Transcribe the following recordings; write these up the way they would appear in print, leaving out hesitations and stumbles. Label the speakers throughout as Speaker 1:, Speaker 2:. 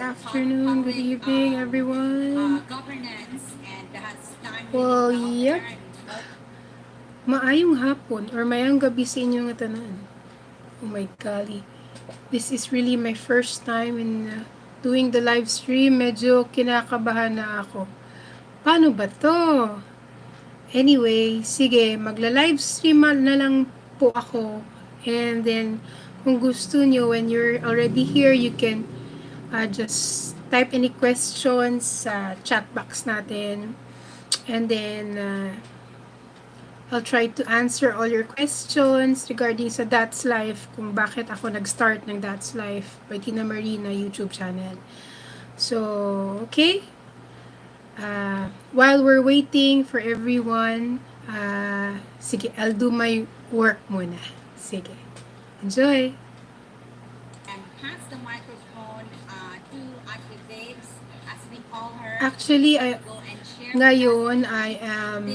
Speaker 1: afternoon, good evening, everyone. Well, yep. Maayong hapon or mayang gabi sa inyong tanan. Oh my golly. This is really my first time in doing the live stream. Medyo kinakabahan na ako. Paano ba to? Anyway, sige, magla-live stream na lang po ako. And then, kung gusto nyo, when you're already here, you can just type any questions sa chat box natin. And then, I'll try to answer all your questions regarding sa That's Life, kung bakit ako nag-start ng That's Life by Tina Marina YouTube channel. So, okay. While we're waiting for everyone, sige, I'll do my work muna. Sige. Enjoy! And pass the microphone to Activates, as we call her. Actually, ngayon, I am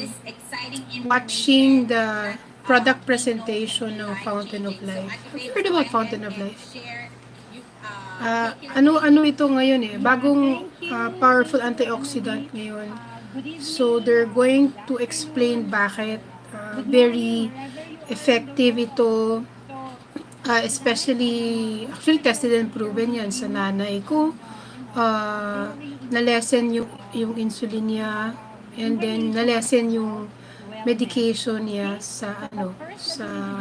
Speaker 1: watching the product presentation of Fountain of Life. Have you heard about Fountain of Life? Ano ito ngayon eh? Bagong powerful antioxidant ngayon. So, they're going to explain bakit very effective ito. Especially, actually tested and proven yan sa nanay ko. Na-lessen yung insulin niya, and then na-lessen yung medication niya sa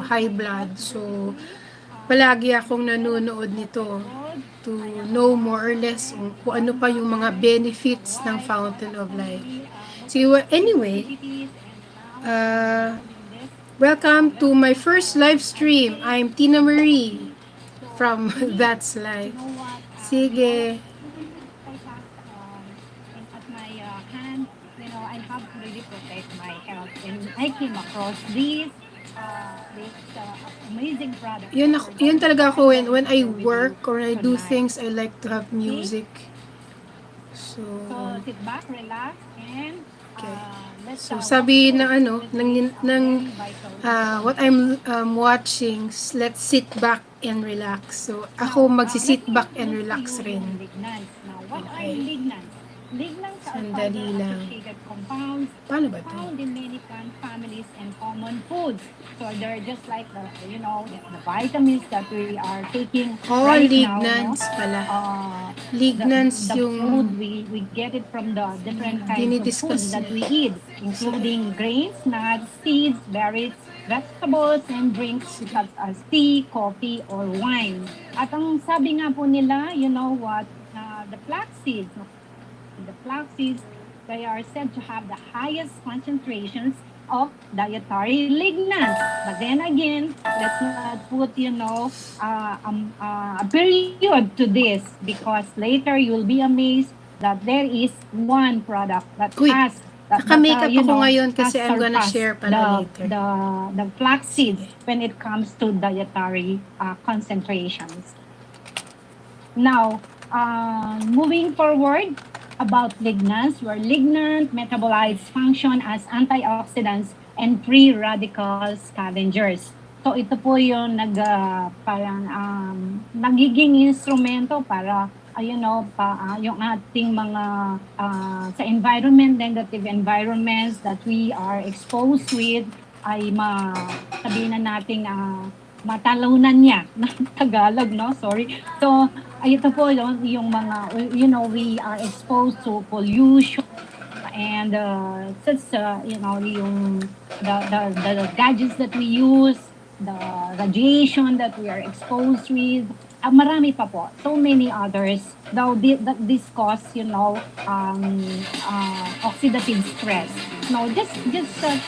Speaker 1: high blood. So palagi akong nanonood nito to know more or less kung ano pa yung mga benefits ng Fountain of Life. So anyway, welcome to my first live stream. I'm Tina Marie from That's Life. Sige. I came across these amazing products. Yun talaga ako when I work or I do things, I like to have music. So sit back, relax, and so sabi na what I'm watching, let's sit back and relax. So ako magsi-sit back and relax rin. Okay. Sandali lang. Paano ba ito? Found in many plant families and common foods. So they're just like the vitamins that we are taking right lignans now, pala. Lignans yung food we get it from the different kinds of foods that we eat, including grains, nuts, seeds, berries, vegetables, and drinks such as tea, coffee, or wine. At ang sabi nga po nila, the flax seeds, they are said to have the highest concentrations of dietary lignans. But then again, let's not put, a period to this, because later you'll be amazed that there is one product that has naka-makeup ako ngayon kasi I'm gonna share pala later. The flax seeds when it comes to dietary concentrations. Now, moving forward, about lignans, where lignant metabolites function as antioxidants and free radical scavengers. So ito po yung nagiging instrumento para yung ating mga sa environment, negative environments that we are exposed with ay sabihin na nating matalunan niya ng Tagalog, no? Sorry. So, ito po yung mga, we are exposed to pollution and such, yung the gadgets that we use, the radiation that we are exposed with, marami pa po. So many others. Though this cause, oxidative stress. No, just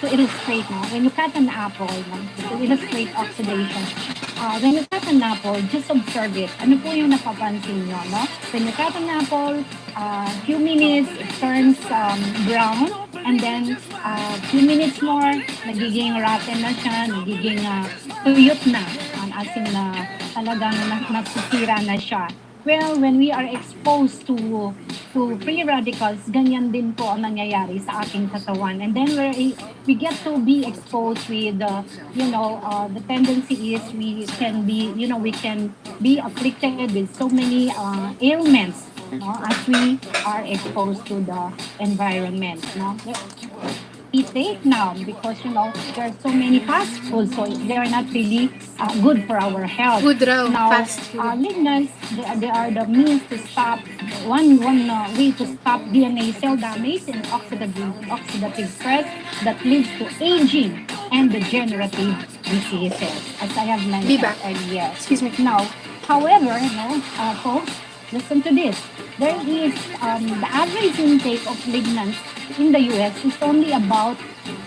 Speaker 1: to illustrate, when you cut an apple, to illustrate oxidation, when you cut an apple, just observe it. Ano po yung napapansin nyo, no? When you cut an apple, few minutes, it turns brown, and then few minutes more, nagiging rotten na siya, nagiging tuyot na, as in talagang nagsisira na siya. Well, when we are exposed to free radicals, ganyan din po ang nangyayari sa ating katawan. And then we get to be exposed with, the tendency is we can be afflicted with so many ailments
Speaker 2: no, as we are exposed to the environment. No? We take now because there are so many fast foods, so they are not really good for our health.
Speaker 1: Food raw,
Speaker 2: Now,
Speaker 1: fast food.
Speaker 2: lignans, they are the means to stop one way to stop DNA cell damage and oxidative stress that leads to aging and degenerative diseases, as I have
Speaker 1: Be
Speaker 2: mentioned
Speaker 1: back.
Speaker 2: earlier.
Speaker 1: Excuse me.
Speaker 2: Now, however, folks, listen to this. There is the average intake of lignans in the US is only about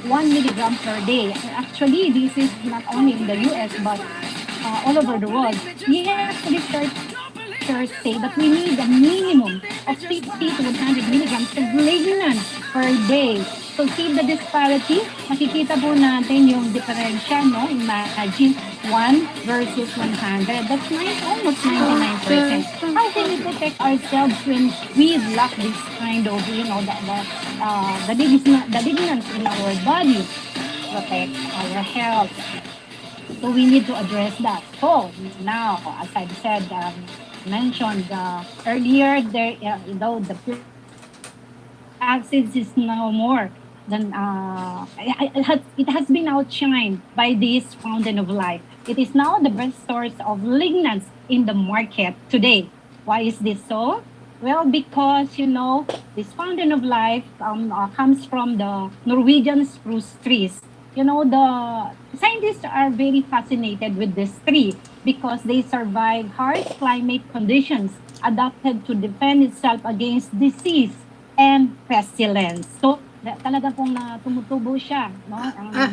Speaker 2: 1 milligram per day. Actually, this is not only in the US but all over the world. Yes, researchers say that we need a minimum of 50 to 100 milligrams of lignan per day. So see the disparity? Makikita po natin yung diferensya, no? Imagine 1 versus 100. That's almost 99%. How can we protect ourselves when we lack this kind of, the lignans in our body? Protect our health. So we need to address that. So now, as I've said, mentioned earlier, the acids is now more than it has been outshined by this fountain of life. It is now the best source of lignans in the market today. Why is this so? Well, because this fountain of life comes from the Norwegian spruce trees. The scientists are very fascinated with this tree because they survive harsh climate conditions, adapted to defend itself against disease and pestilence. So, talaga pong tumutubo siya, no?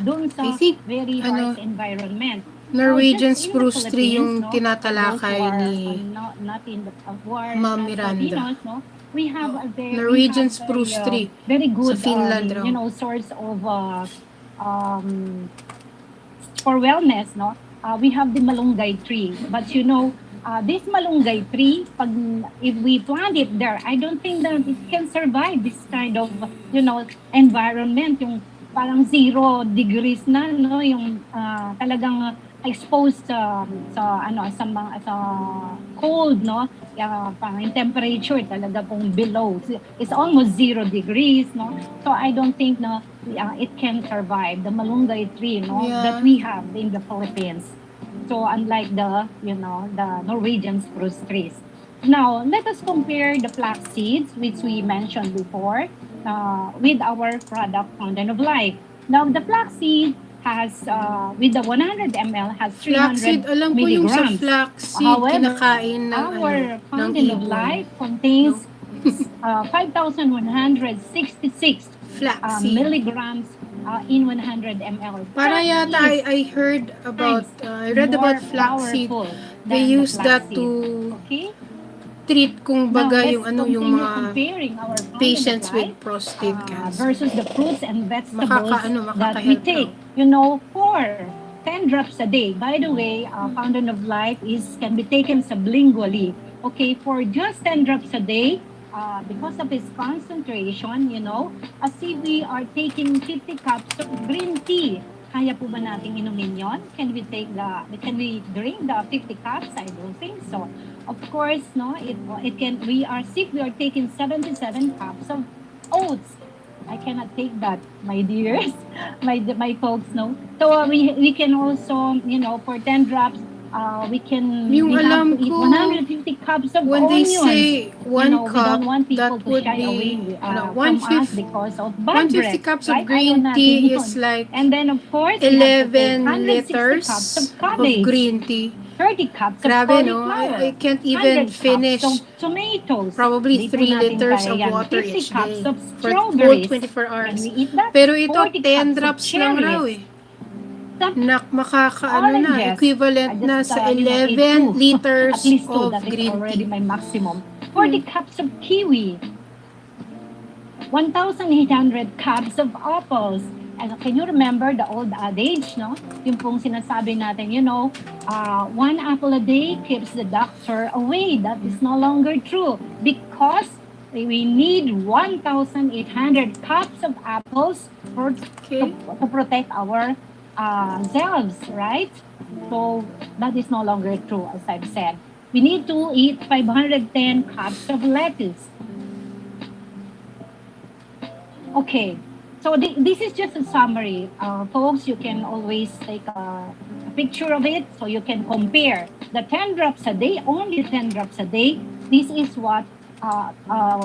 Speaker 2: Doon
Speaker 1: I
Speaker 2: sa
Speaker 1: think,
Speaker 2: very harsh environment.
Speaker 1: Norwegian
Speaker 2: Just in the
Speaker 1: spruce tree
Speaker 2: Philippines,
Speaker 1: yung
Speaker 2: no? For those who
Speaker 1: tinatalakay
Speaker 2: are
Speaker 1: ni
Speaker 2: not in the who are
Speaker 1: Ma'am
Speaker 2: not
Speaker 1: Miranda.
Speaker 2: Filipinos, no? We have
Speaker 1: Norwegian spruce tree
Speaker 2: very
Speaker 1: sa
Speaker 2: good
Speaker 1: Finland raw.
Speaker 2: source of um for wellness, no? We have the malunggay tree. But this malunggay tree, if we plant it there, I don't think that it can survive this kind of, environment. Yung parang 0 degrees na, no? Yung talagang exposed sa cold, no? Parang yung temperature talaga pong below. It's almost 0 degrees, no? So I don't think it can survive the malunggay tree, no?
Speaker 1: Yeah.
Speaker 2: That we have in the Philippines. So unlike the Norwegian spruce trees. Now, let us compare the flax seeds, which we mentioned before, with our product Fountain of Life. Now, the flax seed has, with the 100 ml, has 300
Speaker 1: Flaxseed, alam ko yung sa
Speaker 2: milligrams.
Speaker 1: flaxseed,
Speaker 2: However,
Speaker 1: kinakain ng,
Speaker 2: our
Speaker 1: ng
Speaker 2: Fountain of
Speaker 1: ibon.
Speaker 2: Life contains 5,166
Speaker 1: Flaxseed.
Speaker 2: milligrams in 100 ml.
Speaker 1: Para yata I heard about, I read about flaxseed. They use that to treat kung baga yung mga patients with prostate cancer.
Speaker 2: Versus the fruits and vegetables that we
Speaker 1: makaka-help
Speaker 2: take, for 10 drops a day. By the way, Fountain of Life can be taken sublingually. Okay, for just 10 drops a day, because of its concentration, as if we are taking 50 cups of green tea. Kaya po ba nating inumin yon? Can we drink the 50 cups? I don't think so. Of course, no, we are taking 77 cups of oats. I cannot take that, my dears, my folks, no. So we can also, for 10 drops, we have to eat 150 cups of
Speaker 1: when
Speaker 2: onions.
Speaker 1: They say 1 cup,
Speaker 2: we don't want people
Speaker 1: that
Speaker 2: to
Speaker 1: would
Speaker 2: shy
Speaker 1: be
Speaker 2: away from us because of bad
Speaker 1: 150
Speaker 2: breath,
Speaker 1: cups
Speaker 2: right?
Speaker 1: of green tea is like
Speaker 2: and then of course
Speaker 1: 11 liters
Speaker 2: cups of
Speaker 1: of
Speaker 2: cabbage,
Speaker 1: green tea.
Speaker 2: 30 cups
Speaker 1: Grabe,
Speaker 2: of
Speaker 1: no?
Speaker 2: cauliflower,
Speaker 1: I can't even finish
Speaker 2: cups of tomatoes,
Speaker 1: probably 3 liters of water
Speaker 2: 50
Speaker 1: each
Speaker 2: cups
Speaker 1: day
Speaker 2: of
Speaker 1: for whole
Speaker 2: strawberries.
Speaker 1: 24
Speaker 2: Can
Speaker 1: hours.
Speaker 2: we eat that?
Speaker 1: Pero ito
Speaker 2: 40
Speaker 1: 10
Speaker 2: cups
Speaker 1: drops
Speaker 2: of
Speaker 1: lang raw
Speaker 2: cherries.
Speaker 1: Equivalent na sa 11 liters
Speaker 2: at least two,
Speaker 1: of
Speaker 2: that is
Speaker 1: green
Speaker 2: already
Speaker 1: tea.
Speaker 2: my maximum. 40 cups of kiwi, 1,800 cups of apples. And can you remember the old adage, no? Yung pong sinasabi natin, 1 apple a day keeps the doctor away. That is no longer true because we need 1,800 cups of apples to protect our selves, right? So that is no longer true, as I've said. we need to eat 510 cups of lettuce. Okay, so this is just a summary. Folks, you can always take a picture of it so you can compare. The 10 drops a day, only 10 drops a day. This is what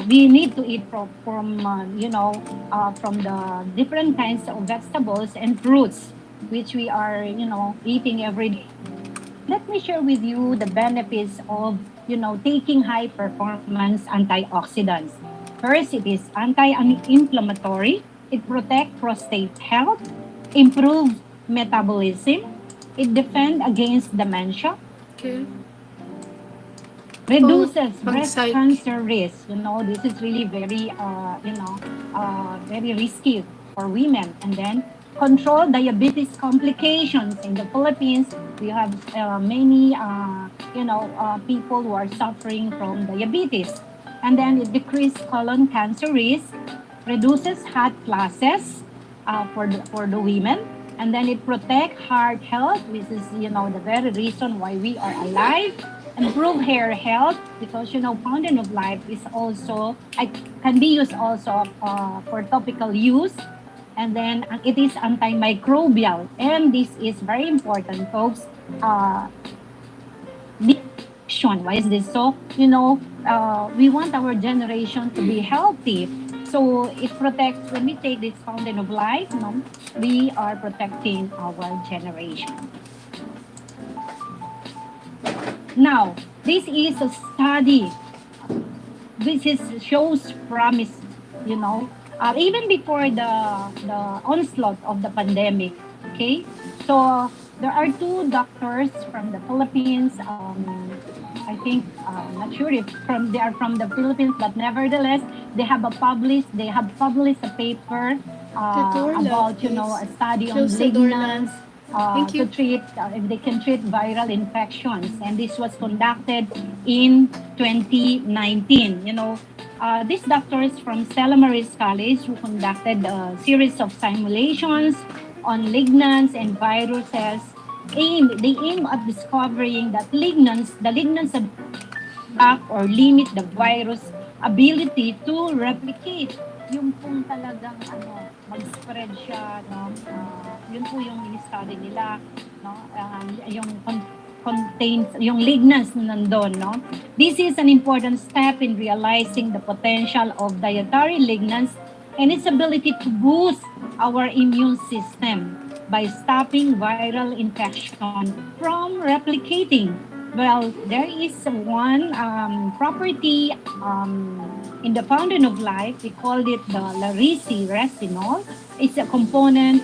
Speaker 2: we need to eat from the different kinds of vegetables and fruits, which we are, eating every day. Let me share with you the benefits of, taking high performance antioxidants. First, it is anti-inflammatory. It protects prostate health, improves metabolism, it defends against dementia,
Speaker 1: Okay. Oh,
Speaker 2: reduces
Speaker 1: pang
Speaker 2: breast
Speaker 1: psych.
Speaker 2: cancer risk. This is really very, very risky for women. And then control diabetes complications. In the Philippines, we have many, people who are suffering from diabetes. And then it decreases colon cancer risk, reduces heart flashes for the women. And then it protects heart health, which is, the very reason why we are alive. Improve hair health because fountain of life is also can be used also for topical use, and then it is antimicrobial, and this is very important, folks. The action, why is this so? We want our generation to be healthy, so it protects. When we take this fountain of life, we are protecting our generation. Now, this is a study. This is shows promise, even before the onslaught of the pandemic. Okay, so there are two doctors from the Philippines. I think not sure if they are from the Philippines, but nevertheless, they have published a paper
Speaker 1: The door lock,
Speaker 2: about
Speaker 1: please.
Speaker 2: a study on
Speaker 1: Close the door now.
Speaker 2: lignans
Speaker 1: Thank
Speaker 2: to
Speaker 1: you.
Speaker 2: treat if they can treat viral infections, and this was conducted in 2019. These doctors from Stella Maris College who conducted a series of simulations on lignans and viruses. They aim at discovering that the lignans block or limit the virus ability to replicate. Yung pong talagang mag-spread siya, no? Yun po yung study nila, no? Yung contains yung lignans na nandun, no? This is an important step in realizing the potential of dietary lignans and its ability to boost our immune system by stopping viral infection from replicating. Well, there is one property in the fountain of life. We called it the Larisi resinol. It's a component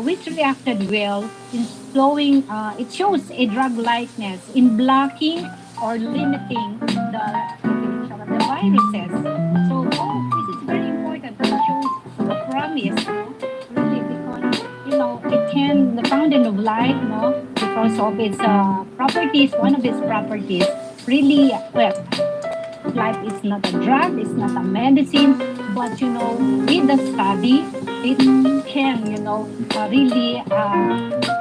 Speaker 2: which reacted well in slowing. It shows a drug likeness in blocking or limiting the replication of the viruses. So, this is very important. It shows a promise, really, because the fountain of life, because of its properties, one of its properties, really, well, life is not a drug, it's not a medicine, but with the study, it can, really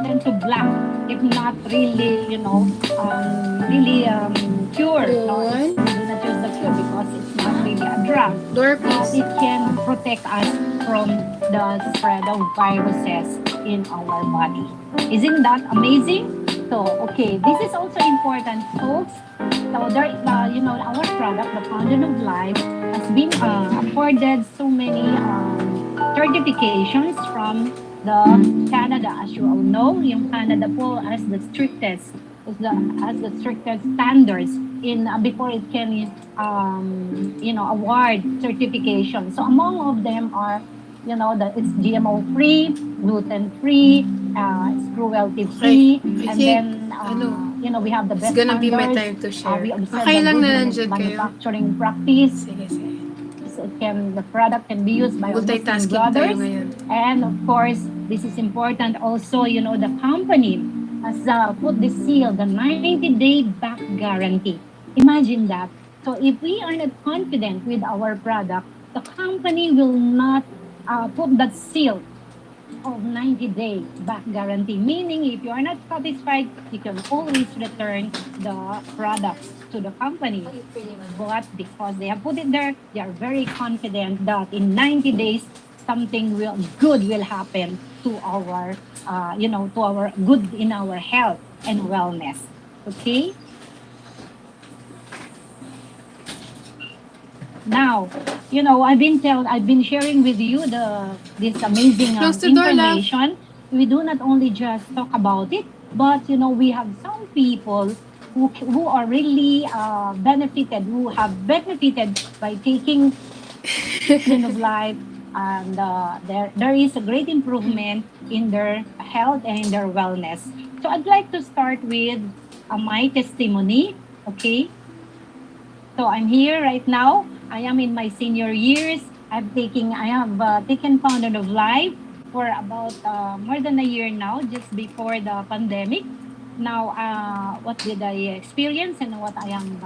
Speaker 2: tend to block, if not really, really cure. No, we do not use the cure because it's not really a drug.
Speaker 1: Door,
Speaker 2: But
Speaker 1: please.
Speaker 2: it can protect us from the spread of viruses in our body. Isn't that amazing? So, okay, this is also important, folks. So, our product, the Fountain of Life, has been afforded so many certifications from the Canada. As you all know, yung Canada po has the strictest, standards in before it can award certification. So among of them are that it's GMO free, gluten free, it's cruelty free,
Speaker 1: Okay. I
Speaker 2: and
Speaker 1: think,
Speaker 2: then we have the
Speaker 1: it's
Speaker 2: best
Speaker 1: gonna be my
Speaker 2: standards.
Speaker 1: time to share.
Speaker 2: We observe
Speaker 1: Okay
Speaker 2: the
Speaker 1: lang
Speaker 2: good
Speaker 1: na nandyan kayo.
Speaker 2: manufacturing practice.
Speaker 1: Sige, sige.
Speaker 2: So the product can be used by Muslim
Speaker 1: Multitasking tayo
Speaker 2: brothers.
Speaker 1: ngayon.
Speaker 2: And of course, this is important also, the company has put the seal, the 90-day back guarantee. Imagine that. So if we are not confident with our product, the company will not put that seal of 90-day back guarantee, meaning if you are not satisfied, you can always return the products to the company. But because they have put it there, they are very confident that in 90 days, something will good will happen to our, to our good in our health and wellness. Okay. Now, I've been sharing with you this amazing
Speaker 1: Close the door, love.
Speaker 2: information. We do not only just talk about it, but we have some people who are really benefited, who have benefited by taking fountain of life, and there is a great improvement in their health and in their wellness. So I'd like to start with my testimony. Okay, so I'm here right now. I am in my senior years. I have taken Fountain of Life for about more than a year now, just before the pandemic. Now, what did I experience and what I am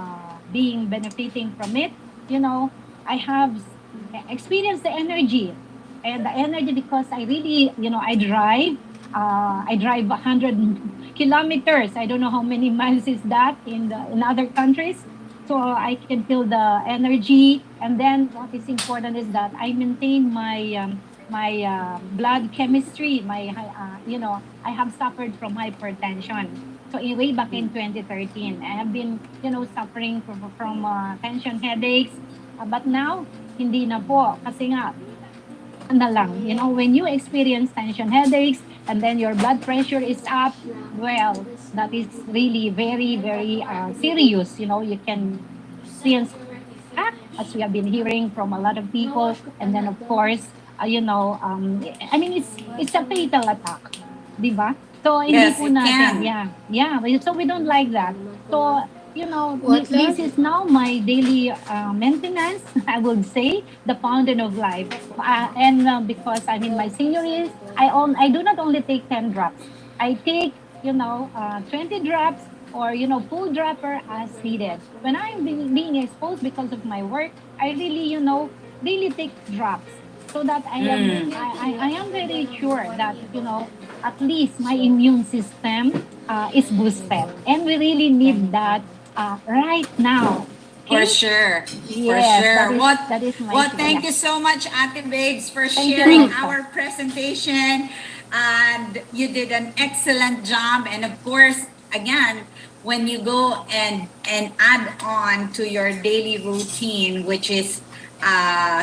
Speaker 2: being benefiting from it? I have experienced the energy, and the energy because I really, I drive. I drive 100 kilometers. I don't know how many miles is that in other countries, so I can feel the energy. And then what is important is that I maintain my blood chemistry. I have suffered from hypertension. So way back in 2013, I have been suffering from tension headaches. But now hindi na po kasi nga na lang. When you experience tension headaches and then your blood pressure is up, well, that is really very, very serious. You can experience attack, as we have been hearing from a lot of people. And then, of course, I mean, it's a fatal attack. Di ba? So, hindi
Speaker 3: Yes,
Speaker 2: po
Speaker 3: it
Speaker 2: natin,
Speaker 3: can.
Speaker 2: yeah. Yeah, so we don't like that. So,
Speaker 1: What,
Speaker 2: this
Speaker 1: love?
Speaker 2: is now my daily maintenance, I would say, the fountain of life. And because I'm in my senior years, I do not only take 10 drops. I take, 20 drops or, full dropper as needed. When I'm being exposed because of my work, I really, really take drops so that I am very sure that, at least my immune system is boosted. And we really need that right now.
Speaker 3: For
Speaker 2: Okay?
Speaker 3: sure. For
Speaker 2: Yes,
Speaker 3: sure. What
Speaker 2: that is my
Speaker 3: well,
Speaker 2: share.
Speaker 3: thank
Speaker 2: Yeah.
Speaker 3: you so much, Ate Babes, for
Speaker 2: Thank you
Speaker 3: sharing
Speaker 2: also.
Speaker 3: our presentation. And you did an excellent job. And of course, again, when you go and add on to your daily routine, which is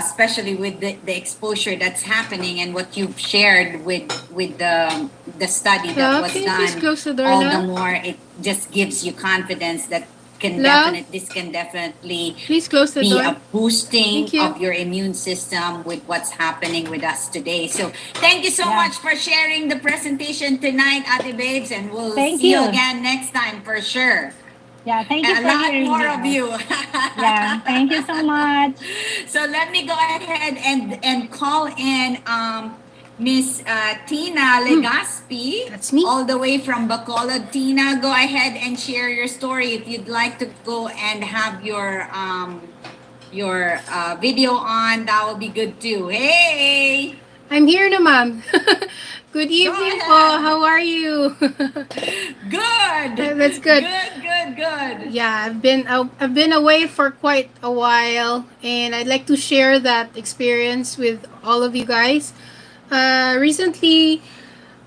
Speaker 3: especially with the exposure that's happening and what you've shared with the study that
Speaker 1: Love,
Speaker 3: was
Speaker 1: can you please
Speaker 3: done,
Speaker 1: close the door,
Speaker 3: all the
Speaker 1: love?
Speaker 3: more it just gives you confidence that
Speaker 1: Love,
Speaker 3: this can definitely
Speaker 1: please close the
Speaker 3: be
Speaker 1: door.
Speaker 3: a boosting
Speaker 1: Thank you.
Speaker 3: of your immune system with what's happening with us today. So thank you so
Speaker 2: Yeah.
Speaker 3: much for sharing the presentation tonight, Ate Babes, and we'll
Speaker 2: Thank
Speaker 3: see you
Speaker 2: you.
Speaker 3: again next time for sure.
Speaker 2: Yeah, thank you
Speaker 3: A
Speaker 2: for
Speaker 3: lot
Speaker 2: hearing
Speaker 3: more
Speaker 2: me
Speaker 3: of
Speaker 2: out.
Speaker 3: you.
Speaker 2: Yeah, thank you so much.
Speaker 3: So let me go ahead and call in Miss Tina Legaspi,
Speaker 1: That's me.
Speaker 3: all the way from Bacolod. Tina, go ahead and share your story. If you'd like to go and have your video on, that will be good too. Hey,
Speaker 1: I'm here na, ma'am. Good
Speaker 3: go
Speaker 1: evening po.
Speaker 3: ahead.
Speaker 1: How are you?
Speaker 3: Good,
Speaker 1: That's good.
Speaker 3: good.
Speaker 1: Yeah, I've been away for quite a while, and I'd like to share that experience with all of you guys. Recently,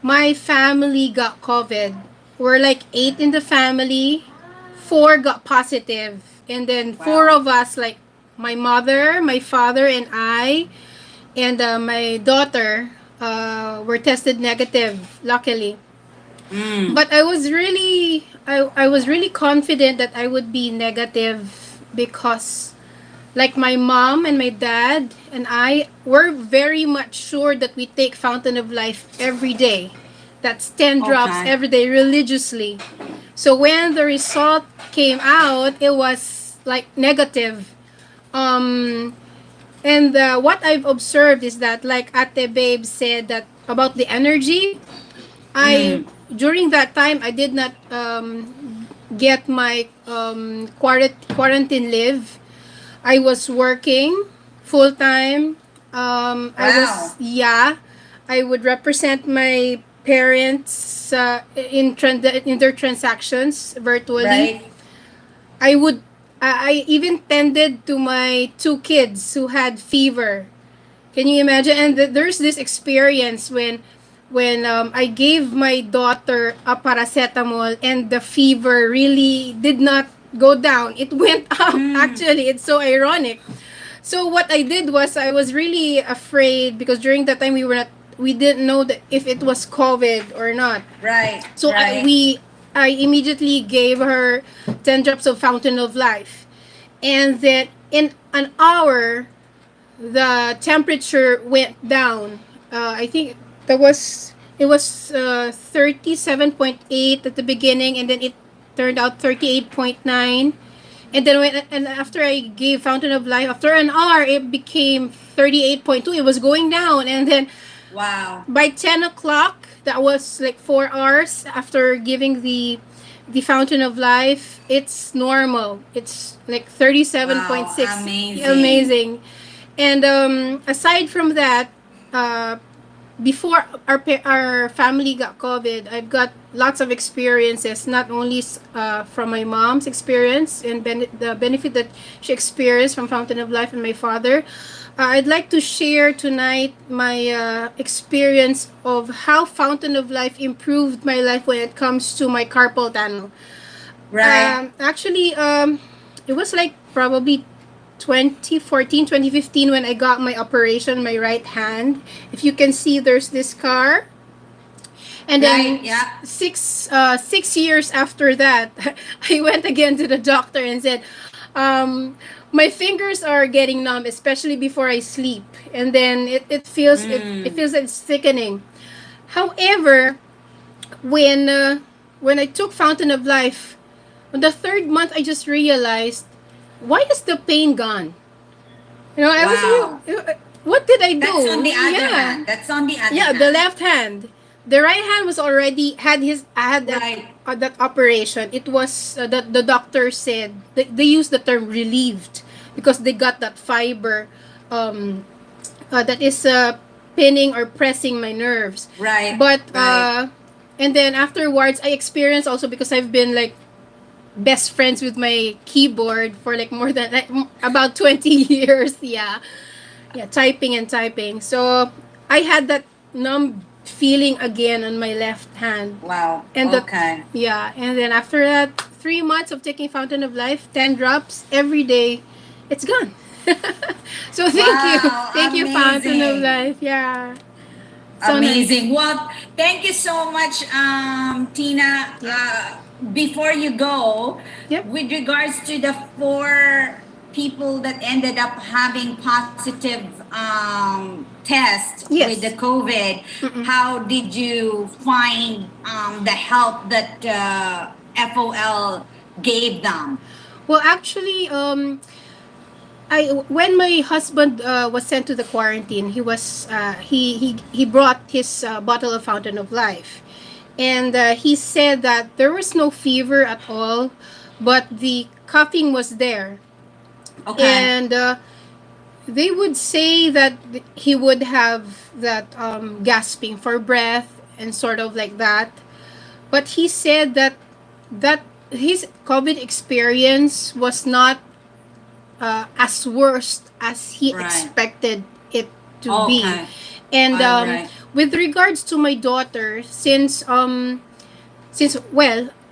Speaker 1: my family got COVID. We're like 8 in the family. 4 got positive, and then 4
Speaker 3: Wow.
Speaker 1: of us, like my mother, my father, and I, and my daughter, were tested negative. Luckily,
Speaker 3: Mm.
Speaker 1: but I was really confident that I would be negative because like my mom and my dad and I were very much sure that we take Fountain of Life every day. That's 10 drops
Speaker 3: Okay.
Speaker 1: every day religiously. So when the result came out, it was like negative. Um and what I've observed is that like Ate Babe said that about the energy, I
Speaker 3: Mm.
Speaker 1: during that time I did not get my quarantine leave. I was working full time. I was
Speaker 3: Wow.
Speaker 1: yeah. I would represent my parents in their transactions virtually.
Speaker 3: Right.
Speaker 1: I would I even tended to my two kids who had fever. Can you imagine? And there's this experience when I gave my daughter a paracetamol and the fever really did not go down. It went up.
Speaker 3: Mm,
Speaker 1: Actually, it's so ironic. So what I did was I was really afraid because during that time we didn't know that if it was COVID or not.
Speaker 3: right.
Speaker 1: So
Speaker 3: Right.
Speaker 1: I immediately gave her 10 drops of Fountain of Life. And then in an hour, the temperature went down. I think that was it was 37.8 at the beginning, and then it turned out 38.9. And then and after I gave Fountain of Life, after an hour, it became 38.2. It was going down, and then
Speaker 3: Wow.
Speaker 1: by 10 o'clock, that was like 4 hours after giving the Fountain of Life, it's normal. It's like
Speaker 3: Wow.
Speaker 1: 37.6.
Speaker 3: Amazing.
Speaker 1: Amazing. And aside from that, uh, before our family got COVID, I've got lots of experiences, not only from my mom's experience and the benefit that she experienced from Fountain of Life and my father. I'd like to share tonight my experience of how Fountain of Life improved my life when it comes to my carpal tunnel.
Speaker 3: Right.
Speaker 1: Actually, it was like probably 2014, 2015 when I got my operation, my right hand. If you can see, there's this scar. And
Speaker 3: Right.
Speaker 1: then
Speaker 3: Yeah.
Speaker 1: 6 years after that, I went again to the doctor and said, my fingers are getting numb, especially before I sleep. And then it
Speaker 3: Mm.
Speaker 1: feels like it's thickening. However, when I took Fountain of Life, on the third month, I just realized, why is the pain gone? I was,
Speaker 3: Wow.
Speaker 1: what did I
Speaker 3: That's on
Speaker 1: do?
Speaker 3: the other
Speaker 1: Yeah,
Speaker 3: hand. That's on the other
Speaker 1: yeah, the
Speaker 3: hand.
Speaker 1: left hand. The right hand was already had
Speaker 3: Right.
Speaker 1: that operation. It was the doctor said they used the term relieved because they got that fiber um, that is pinning or pressing my nerves.
Speaker 3: Right.
Speaker 1: But
Speaker 3: Right.
Speaker 1: and then afterwards, I experienced also because I've been like best friends with my keyboard for like more than like, about 20 years. Yeah, yeah, typing and typing. So I had that numb feeling again on my left hand.
Speaker 3: Wow.
Speaker 1: And that,
Speaker 3: Okay.
Speaker 1: yeah, and then after that, 3 months of taking Fountain of Life, 10 drops every day, it's gone. So thank you.
Speaker 3: Wow.
Speaker 1: Thank you, Fountain of
Speaker 3: Amazing.
Speaker 1: Life. Yeah. So nice.
Speaker 3: Amazing. Well, thank you so much, Tina.
Speaker 1: Yep.
Speaker 3: Before you go,
Speaker 1: Yep.
Speaker 3: with regards to the four people that ended up having positive test with the
Speaker 1: Yes.
Speaker 3: COVID,
Speaker 1: Mm-mm.
Speaker 3: how did you find the help that FOL gave them?
Speaker 1: Well, actually, I when my husband was sent to the quarantine, he brought his bottle of Fountain of Life, and he said that there was no fever at all, but the coughing was there,
Speaker 3: Okay.
Speaker 1: and they would say that he would have that gasping for breath and sort of like that, but he said that his COVID experience was not as worst as he
Speaker 3: Right.
Speaker 1: expected it to be.
Speaker 3: Okay.
Speaker 1: And
Speaker 3: All right.
Speaker 1: with regards to my daughter, since well,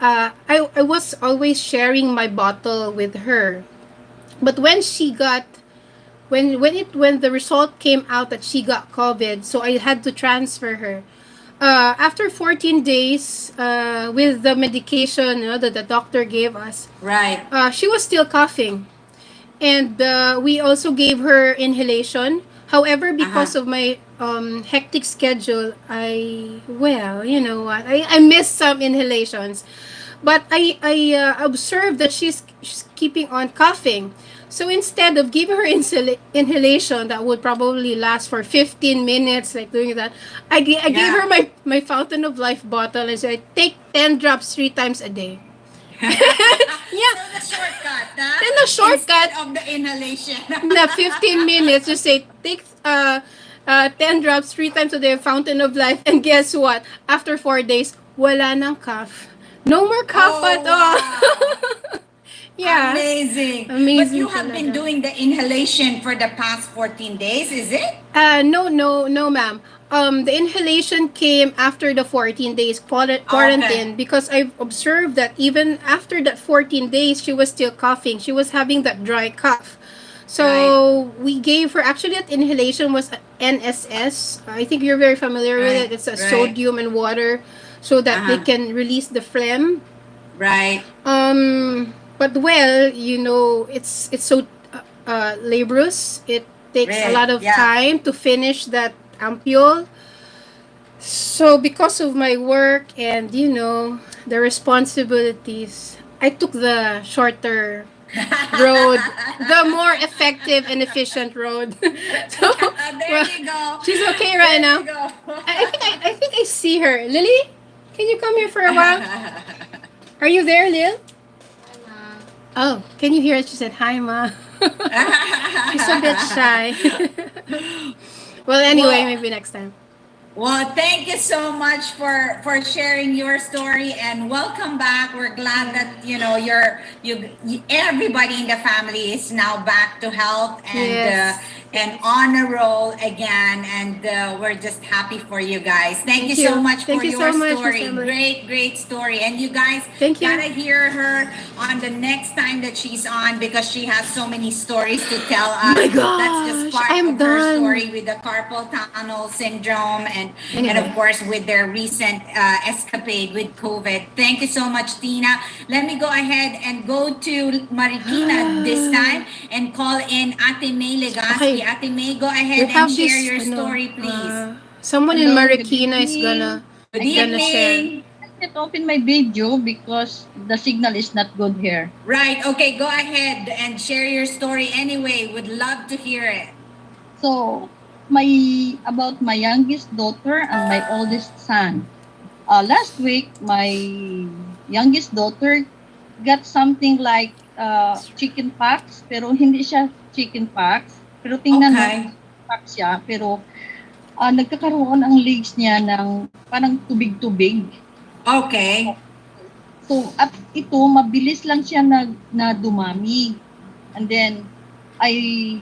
Speaker 1: I was always sharing my bottle with her, but when the result came out that she got COVID, so I had to transfer her. After 14 days, with the medication that the doctor gave us,
Speaker 3: Right.
Speaker 1: she was still coughing. And we also gave her inhalation. However,
Speaker 3: Uh huh.
Speaker 1: because of my hectic schedule, you know what, I missed some inhalations. But I observed that she's keeping on coughing. So instead of giving her inhalation that would probably last for 15 minutes, like doing that, I gave
Speaker 3: Yeah.
Speaker 1: her my Fountain of Life bottle and said, take 10 drops 3 times a day. Yeah,
Speaker 3: So the shortcut, huh?
Speaker 1: then the
Speaker 3: Instead
Speaker 1: shortcut
Speaker 3: of the inhalation.
Speaker 1: na 15 minutes, just say take 10 drops 3 times a day, fountain of life. And guess what? After 4 days, wala nang cough. No more cough at
Speaker 3: Oh,
Speaker 1: all.
Speaker 3: wow.
Speaker 1: Yeah.
Speaker 3: Amazing. But you
Speaker 1: Amazing
Speaker 3: have been
Speaker 1: talaga.
Speaker 3: doing the inhalation for the past 14 days, is it?
Speaker 1: No, ma'am. The inhalation came after the 14 days
Speaker 3: Okay.
Speaker 1: quarantine because I've observed that even after that 14 days, she was still coughing. She was having that dry cough.
Speaker 3: Right.
Speaker 1: So we gave her, actually that inhalation was NSS. I think you're very familiar with
Speaker 3: Right.
Speaker 1: it. It's a
Speaker 3: Right.
Speaker 1: sodium and water so that they
Speaker 3: Uh-huh.
Speaker 1: can release the phlegm.
Speaker 3: Right.
Speaker 1: But well, it's so laborious. It takes a lot
Speaker 3: Right.
Speaker 1: of
Speaker 3: Yeah.
Speaker 1: time to finish that ampule. So because of my work and the responsibilities, I took the shorter road, the more effective and efficient road. So,
Speaker 3: There
Speaker 1: well,
Speaker 3: you go.
Speaker 1: she's okay right
Speaker 3: There
Speaker 1: now.
Speaker 3: you go.
Speaker 1: I think I see her. Lily, can you come here for a while? Are you there, Lil? Oh, can you hear it? She said, "Hi, ma." She's a bit shy. Well, anyway,
Speaker 3: Well,
Speaker 1: maybe next time.
Speaker 3: Well, thank you so much for sharing your story and welcome back. We're glad that everybody in the family is now back to health
Speaker 1: Yes.
Speaker 3: and on a roll again. And we're just happy for you guys. Thank you
Speaker 1: Thank
Speaker 3: so
Speaker 1: you.
Speaker 3: much
Speaker 1: Thank
Speaker 3: for
Speaker 1: you
Speaker 3: your
Speaker 1: so much, Miss
Speaker 3: story.
Speaker 1: Emily.
Speaker 3: Great story. And you guys
Speaker 1: Thank you.
Speaker 3: gotta hear her on the next time that she's on because she has so many stories to tell
Speaker 1: Oh
Speaker 3: us.
Speaker 1: my
Speaker 3: That's just
Speaker 1: gosh,
Speaker 3: part
Speaker 1: I'm
Speaker 3: of her
Speaker 1: done.
Speaker 3: story with the carpal tunnel syndrome and of
Speaker 1: Anyway,
Speaker 3: course with their recent escapade with COVID. Thank you so much, Tina. Let me go ahead and go to Marikina this time and call in Ate May Legaspi.
Speaker 1: okay.
Speaker 3: Ate May, go
Speaker 1: We
Speaker 3: ahead and
Speaker 1: have
Speaker 3: share
Speaker 1: this,
Speaker 3: your story, please.
Speaker 1: someone in
Speaker 2: Hello, good
Speaker 1: Marikina is
Speaker 2: evening.
Speaker 3: Good
Speaker 2: I can't
Speaker 1: gonna share.
Speaker 3: evening.
Speaker 2: I can't open my video because the signal is not good here.
Speaker 3: Right, okay, go ahead and share your story anyway. Would love to hear it.
Speaker 2: So, about my youngest daughter and my oldest son. Last week, my youngest daughter got something like chicken pox, pero hindi siya chicken pox. Pero tingnan mo,
Speaker 3: Okay.
Speaker 2: pox siya, pero nagkakaroon ang legs niya ng parang tubig-tubig.
Speaker 3: Okay.
Speaker 2: So, at ito, mabilis lang siya na dumami. And then, I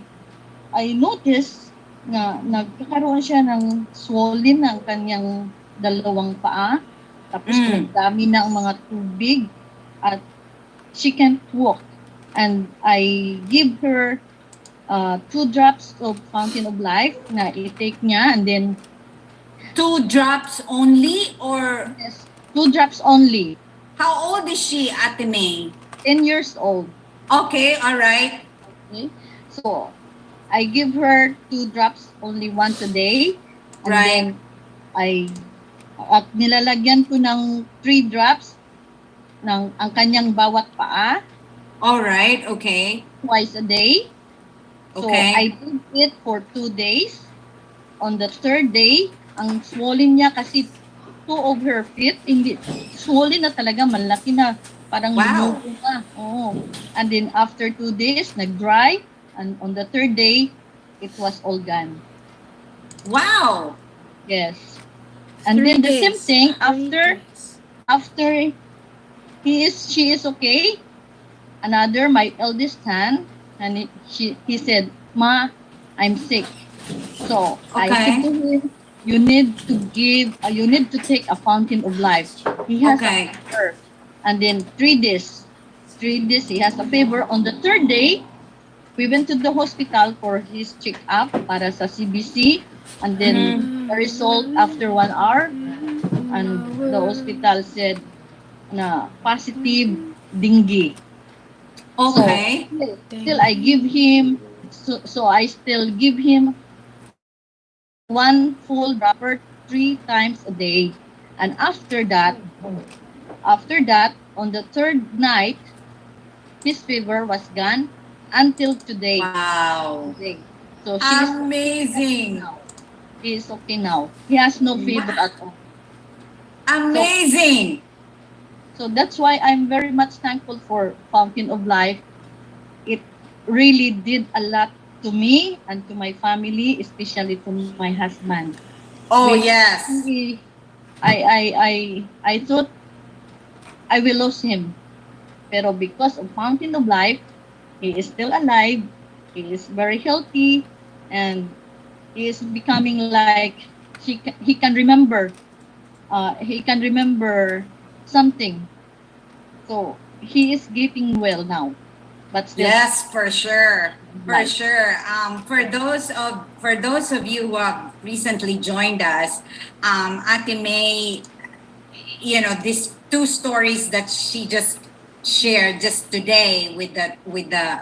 Speaker 2: noticed na nagkakaroon siya ng swollen ng kanyang dalawang paa. Tapos dami na ang mga tubig at she can't walk. And I give her 2 drops of Fountain of Life na i-take niya, and then
Speaker 3: 2 drops only or
Speaker 2: yes, 2 drops only.
Speaker 3: how old is she, Ate May?
Speaker 2: 10 years old.
Speaker 3: Okay, all right.
Speaker 2: Okay? So, I give her 2 drops only once a day. And
Speaker 3: Right.
Speaker 2: then, at nilalagyan ko ng 3 drops ng ang kanyang bawat paa
Speaker 3: All right, okay.
Speaker 2: twice a day. So,
Speaker 3: Okay.
Speaker 2: I did it for 2 days. On the 3rd day, ang swollen niya kasi 2 of her feet, hindi, swollen na talaga, malaki na, parang
Speaker 3: Wow.
Speaker 2: lumubo na. Oo. And then after 2 days, nag-dry, and on the 3rd day, it was all gone.
Speaker 3: Wow.
Speaker 2: Yes. And then the same thing,
Speaker 1: 3 days.
Speaker 2: after she is okay, my eldest son, and he said, "Ma, I'm sick." So I said
Speaker 3: Okay.
Speaker 2: to him, you need to take a Fountain of Life. He has
Speaker 3: Okay.
Speaker 2: a fever. And then 3 days he has a fever. On the 3rd day, we went to the hospital for his check-up para sa CBC. And then the result after 1 hour, and the hospital said na positive dengue.
Speaker 3: Okay.
Speaker 2: So, still I give him, so I still give him 1 full dropper 3 times a day. And after that, on the 3rd night, his fever was gone until today.
Speaker 3: Wow.
Speaker 2: So
Speaker 3: Amazing.
Speaker 2: he is okay now. He has no fever at all.
Speaker 3: Amazing.
Speaker 2: So that's why I'm very much thankful for Fountain of Life. It really did a lot
Speaker 4: to me and to my family, especially to my husband.
Speaker 3: Oh,
Speaker 4: We,
Speaker 3: yes.
Speaker 4: we I thought I will lose him. Pero because of Fountain of Life, he is still alive. He is very healthy, and he is becoming like he can remember. He can remember something. So he is getting well now, but still
Speaker 3: Yes, for sure. For
Speaker 4: alive.
Speaker 3: sure. For those of you who have recently joined us, Ate May, these two stories that she just shared just today with the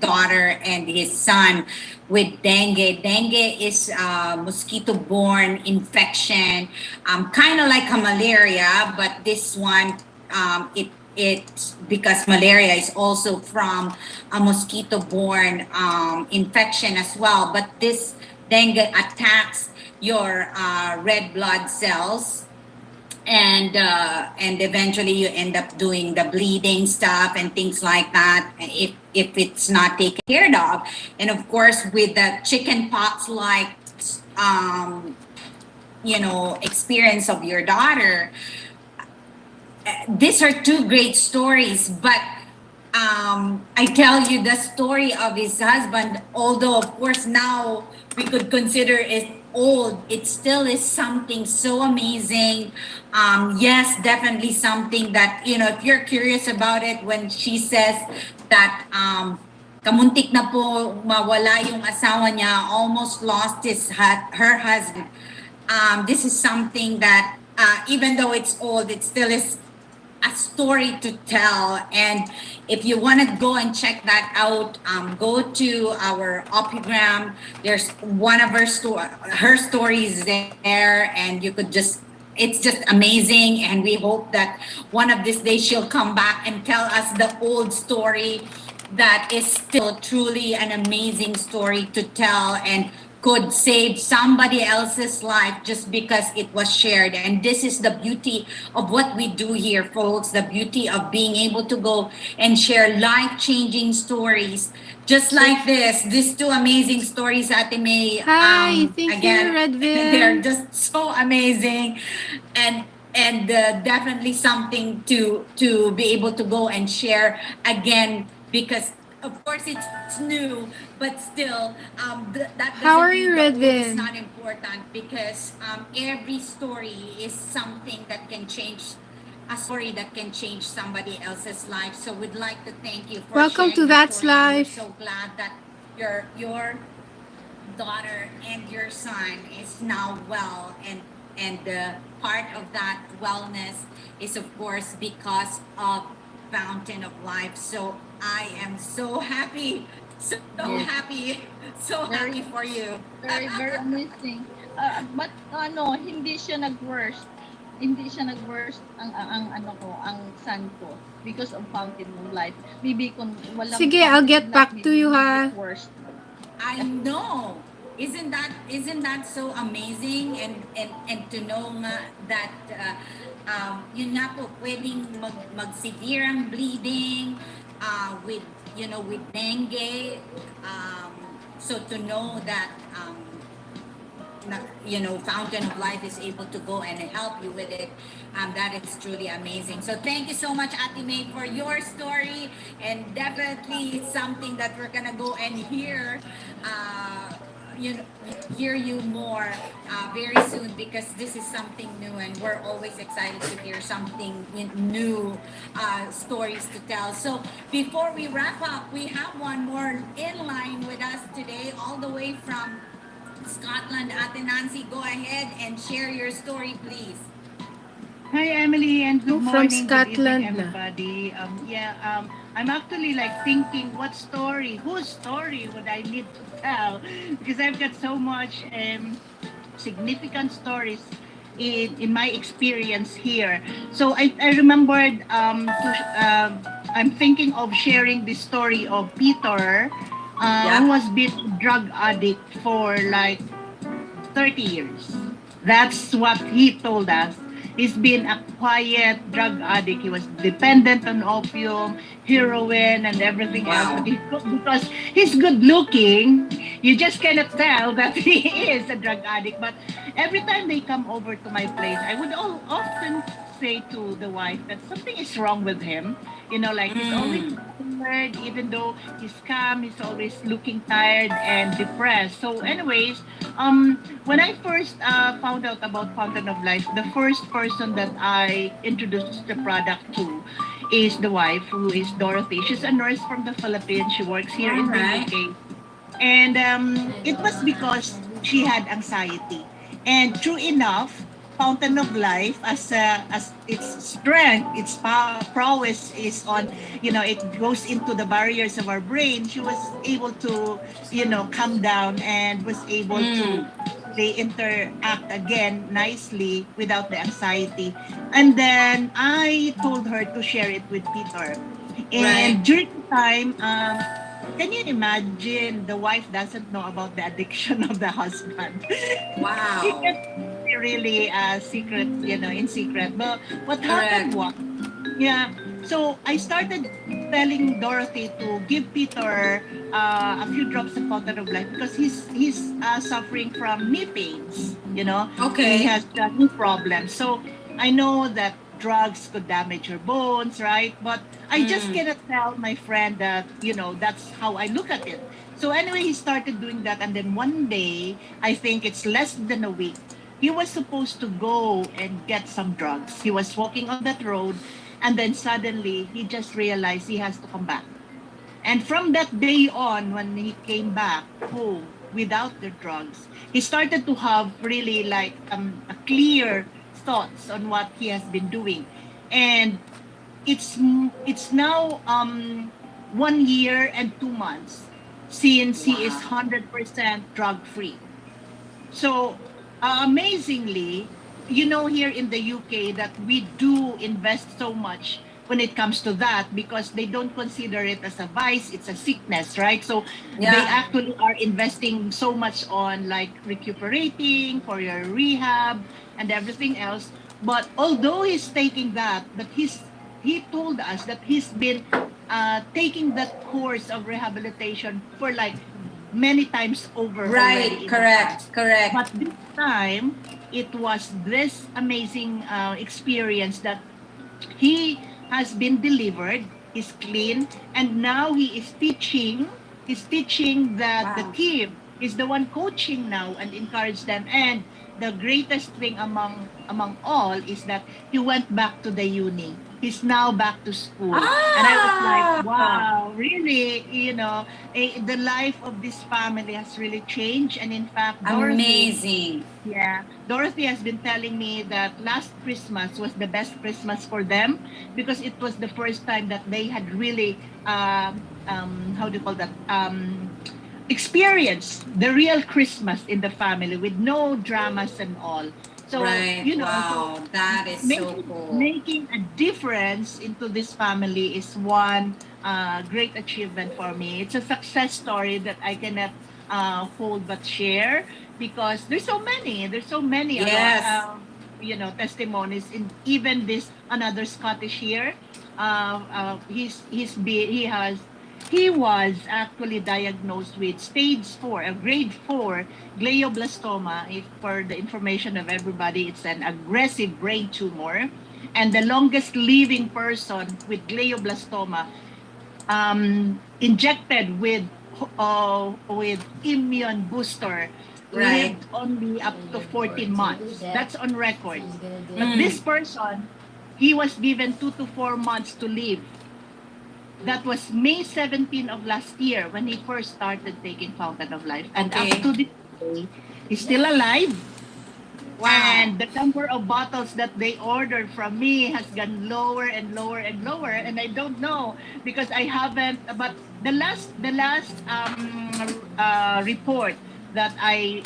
Speaker 3: daughter and his son with dengue. Dengue is a mosquito-borne infection, kind of like a malaria, but this one, it because malaria is also from a mosquito-borne infection as well. But this dengue attacks your red blood cells, and eventually you end up doing the bleeding stuff and things like that if it's not taken care of. And of course, with the chicken pox like experience of your daughter, these are two great stories. But I tell you, the story of his husband, although of course now we could consider it old, it still is something so amazing. Yes, definitely something that, if you're curious about it, when she says that kamuntik na po mawala yung asawa niya, almost lost her husband. This is something that, even though it's old, it still is a story to tell. And if you want to go and check that out, go to our opigram. There's one of her stories there, and you could it's just amazing. And we hope that one of these days she'll come back and tell us the old story that is still truly an amazing story to tell, and could save somebody else's life just because it was shared. And this is the beauty of what we do here, folks, the beauty of being able to go and share life-changing stories just like this. These two amazing stories, Ate May.
Speaker 1: Hi, thank
Speaker 3: Again,
Speaker 1: you,
Speaker 3: they're
Speaker 1: Redvin.
Speaker 3: just so amazing. And definitely something to be able to go and share again, because of course it's new, but still, that
Speaker 1: How
Speaker 3: doesn't
Speaker 1: are you,
Speaker 3: mean the old is
Speaker 1: Redvin?
Speaker 3: not important, because every story is something that can change, a story that can change somebody else's life. So we'd like to thank you for
Speaker 1: Welcome
Speaker 3: sharing
Speaker 1: to
Speaker 3: your
Speaker 1: That's
Speaker 3: story, and we're
Speaker 1: Life.
Speaker 3: so glad that your daughter and your son is now well, and the part of that wellness is of course because of Fountain of Life. So I am so happy, so
Speaker 4: Yes,
Speaker 3: happy, so
Speaker 4: very
Speaker 3: happy for you.
Speaker 4: very amazing. But ano, hindi siya nag-worst. Hindi siya nag-worst ang ano ko, ang son ko because of Fountain of Life. Maybe kung walang
Speaker 1: Sige, I'll
Speaker 4: Fountain of
Speaker 1: get
Speaker 4: Life,
Speaker 1: back to
Speaker 4: maybe
Speaker 1: you,
Speaker 4: he get
Speaker 1: ha?
Speaker 4: worse.
Speaker 3: I know. Isn't that so amazing, and to know nga that yun nga po, pwedeng mag-severe ang bleeding with with dengue. So to know that Fountain of Life is able to go and help you with it, that is truly amazing. So thank you so much, Ate May, for your story, and definitely it's something that we're gonna go and hear, uh, you know, hear you more very soon, because this is something new, and we're always excited to hear something new, stories to tell. So before we wrap up, we have one more in line with us today, all the way from Scotland. Ate Nancy, go ahead and share your story, please.
Speaker 5: Hi, Emily, and
Speaker 1: Oh,
Speaker 5: good
Speaker 1: from
Speaker 5: morning, good evening,
Speaker 1: Scotland na.
Speaker 5: everybody. I'm actually like thinking, whose story would I need to tell? Because I've got so much significant stories in my experience here. So I remembered I'm thinking of sharing the story of Peter, who
Speaker 3: Yeah.
Speaker 5: was been drug addict for like 30 years. That's what he told us. He's been a quiet drug addict. He was dependent on opium, heroin, and everything else. But
Speaker 3: Wow.
Speaker 5: because he's good looking, you just cannot tell that he is a drug addict. But every time they come over to my place, I would often say to the wife that something is wrong with him. Like he's always
Speaker 3: Mm.
Speaker 5: tired, even though he's calm, he's always looking tired and depressed. So, anyways, when I first found out about Fountain of Life, the first person that I introduced the product to is the wife, who is Dorothy. She's a nurse from the Philippines. She works here
Speaker 3: All
Speaker 5: in the
Speaker 3: right.
Speaker 5: UK. And it was because she had anxiety. And true enough, Fountain of Life, as its strength, its prowess is on, it goes into the barriers of our brain. She was able to, calm down and was able to
Speaker 3: Mm.
Speaker 5: they interact again nicely without the anxiety. And then I told her to share it with Peter.
Speaker 3: Right.
Speaker 5: And during the time, can you imagine the wife doesn't know about the addiction of the husband? He
Speaker 3: Wow.
Speaker 5: kept really secret, in secret. But what happened
Speaker 3: Correct.
Speaker 5: was, yeah. So I started telling Dorothy to give Peter a few drops of Fountain of Life because he's suffering from knee pains. He
Speaker 3: Okay.
Speaker 5: has knee problems. So I know that drugs could damage your bones, right? But I just
Speaker 3: Mm.
Speaker 5: cannot tell my friend that that's how I look at it. So anyway, he started doing that, and then one day, I think it's less than a week, he was supposed to go and get some drugs. He was walking on that road, and then suddenly he just realized he has to come back. And from that day on, when he came back home without the drugs, he started to have really like a clear thoughts on what he has been doing. And it's now 1 year and 2 months since he is
Speaker 3: Wow.
Speaker 5: 100% drug free. So amazingly, here in the UK that we do invest so much when it comes to that because they don't consider it as a vice, it's a sickness, right? So they
Speaker 3: Yeah.
Speaker 5: actually are investing so much on like recuperating for your rehab and everything else. But although he's taking that, but he told us that he's been taking that course of rehabilitation for like many times over
Speaker 3: Right.
Speaker 5: already in the
Speaker 3: Correct.
Speaker 5: past.
Speaker 3: Correct.
Speaker 5: But this time, it was this amazing experience that he has been delivered, he's clean, and now he is teaching. He's teaching that the
Speaker 3: Wow.
Speaker 5: team is the one coaching now and encourage them. And the greatest thing among all is that he went back to the uni. He's now back to school. And I was like,
Speaker 3: Ah.
Speaker 5: wow, really, the life of this family has really changed. And in fact, Dorothy,
Speaker 3: Amazing.
Speaker 5: yeah, Dorothy has been telling me that last Christmas was the best Christmas for them because it was the first time that they had really, how do you call that, experienced the real Christmas in the family with no dramas and all. So
Speaker 3: Right.
Speaker 5: so
Speaker 3: Wow. That is so cool.
Speaker 5: making a difference into this family is one great achievement for me. It's a success story that I cannot hold but share because there's so many a lot
Speaker 3: Yes.
Speaker 5: testimonies in even this another Scottish here. He was actually diagnosed with stage 4, a grade 4 glioblastoma. If for the information of everybody, it's an aggressive brain tumor, and the longest living person with glioblastoma injected with immune booster
Speaker 3: Right.
Speaker 5: lived only up to 14 months. That's on record. But
Speaker 3: Mm.
Speaker 5: this person, he was given 2 to 4 months to live. That was May 17 of last year when he first started taking Fountain of Life. And up
Speaker 3: Okay.
Speaker 5: to this day, he's still alive.
Speaker 3: Wow.
Speaker 5: And the number of bottles that they ordered from me has gone lower and lower and lower. And I don't know because I haven't. But the last report that I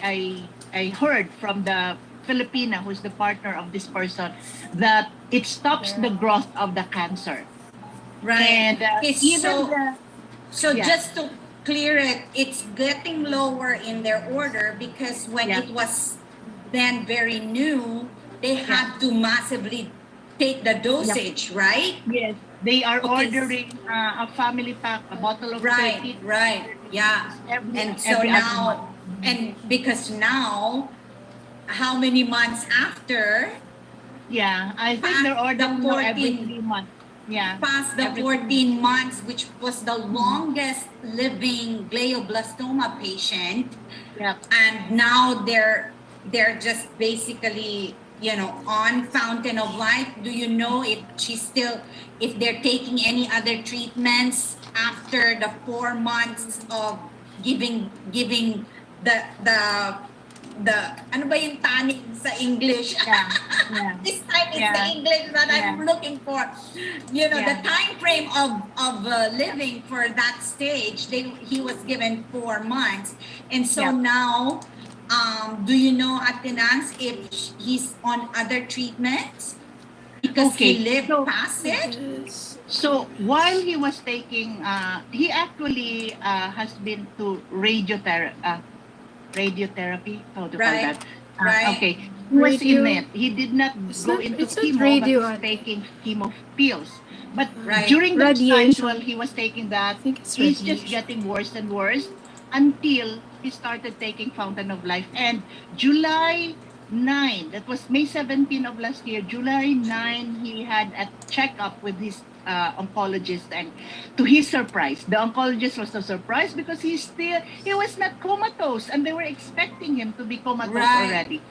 Speaker 5: heard from the Filipina, who's the partner of this person, that it stops the growth of the cancer.
Speaker 3: Right.
Speaker 5: And
Speaker 3: It's
Speaker 5: even
Speaker 3: so.
Speaker 5: the
Speaker 3: So
Speaker 5: yeah
Speaker 3: just to clear it, it's getting lower in their order because when
Speaker 5: yeah
Speaker 3: it was then very new, they had to massively take the dosage, right?
Speaker 5: Yes, they are
Speaker 3: Okay.
Speaker 5: ordering a family pack, a bottle of
Speaker 3: Right,
Speaker 5: 30
Speaker 3: right, yeah. And so
Speaker 5: every other
Speaker 3: now,
Speaker 5: month.
Speaker 3: and because now, how many months after,
Speaker 5: Yeah, I think
Speaker 3: past
Speaker 5: they're
Speaker 3: the
Speaker 5: ordering now every
Speaker 3: 14
Speaker 5: 3 months. Yeah,
Speaker 3: past the
Speaker 5: every
Speaker 3: 14 months, which was the longest living glioblastoma patient,
Speaker 5: yeah.
Speaker 3: and now they're just basically, you know, on Fountain of Life. Do you know if she's still, if they're taking any other treatments after the 4 months of giving the ano ba yung tonic sa English?
Speaker 5: Yeah, yeah.
Speaker 3: This time it's the
Speaker 5: Yeah.
Speaker 3: English that I'm
Speaker 5: Yeah.
Speaker 3: looking for. You know, the
Speaker 5: Yeah.
Speaker 3: time frame of living for that stage, he was given 4 months. And so
Speaker 5: Yeah.
Speaker 3: now, do you know, Ate Nance, if he's on other treatments? Because
Speaker 5: Okay,
Speaker 3: he lived
Speaker 5: so-
Speaker 3: past it?
Speaker 1: Yes.
Speaker 5: So while he was taking, he actually has been to radiotherapy. How to call
Speaker 3: Right,
Speaker 5: that?
Speaker 3: right.
Speaker 5: Okay, he was in
Speaker 1: Radio.
Speaker 5: it. He did not
Speaker 1: It's
Speaker 5: go
Speaker 1: not-
Speaker 5: into
Speaker 1: it's not
Speaker 5: chemo,
Speaker 1: radio,
Speaker 5: but was
Speaker 1: ate.
Speaker 5: taking chemo pills. But
Speaker 3: Right.
Speaker 5: during those times
Speaker 1: Radiation.
Speaker 5: while he was taking that,
Speaker 1: I think it's
Speaker 5: he's just
Speaker 1: radiation.
Speaker 5: getting worse and worse until he started taking Fountain of Life. And July 9, that was May 17 of last year, July 9, he had a checkup with his oncologist, and to his surprise, the oncologist was so surprised because he was not comatose, and they were expecting him to be comatose
Speaker 3: Right.
Speaker 5: already.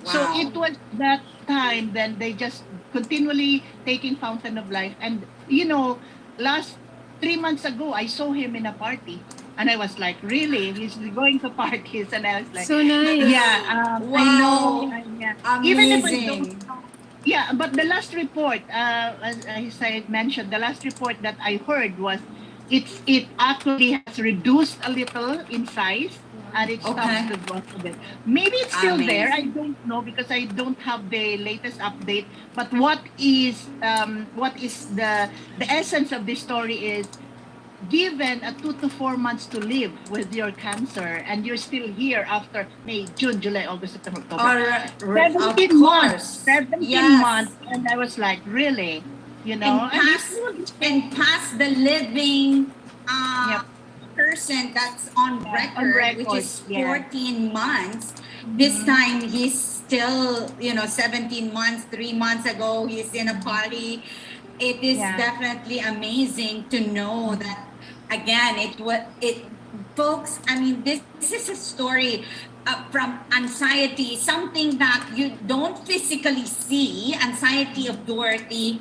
Speaker 5: So
Speaker 3: Wow.
Speaker 5: it was that time, then they just continually taking Fountain of Life. And you know, last 3 months ago, I saw him in a party, and I was like, really? He's going to parties? And I was like,
Speaker 1: So nice.
Speaker 5: yeah, I
Speaker 3: Wow.
Speaker 5: know. Yeah. Even if I
Speaker 3: Amazing.
Speaker 5: don't, yeah, but the last report, as I mentioned, the last report that I heard was it actually has reduced a little in size, and it stops
Speaker 3: Okay.
Speaker 5: the growth of it. Maybe it's still there. I
Speaker 3: Amazing.
Speaker 5: don't know because I don't have the latest update. But what is the essence of this story is, given a 2 to 4 months to live with your cancer, and you're still here after May, June, July, August, September, October. 17
Speaker 3: of
Speaker 5: months.
Speaker 3: course.
Speaker 5: 17
Speaker 3: Yes.
Speaker 5: months. And I was like, really? You know?
Speaker 3: And past the living
Speaker 5: Yep.
Speaker 3: person that's on
Speaker 5: Yeah,
Speaker 3: record,
Speaker 5: on record,
Speaker 3: which is
Speaker 5: yeah.
Speaker 3: 14 months. This time he's still, 17 months, 3 months ago, he's in a party. It is
Speaker 5: Yeah.
Speaker 3: definitely amazing to know that, again, folks, I mean, this is a story from anxiety, something that you don't physically see, anxiety of Dorothy,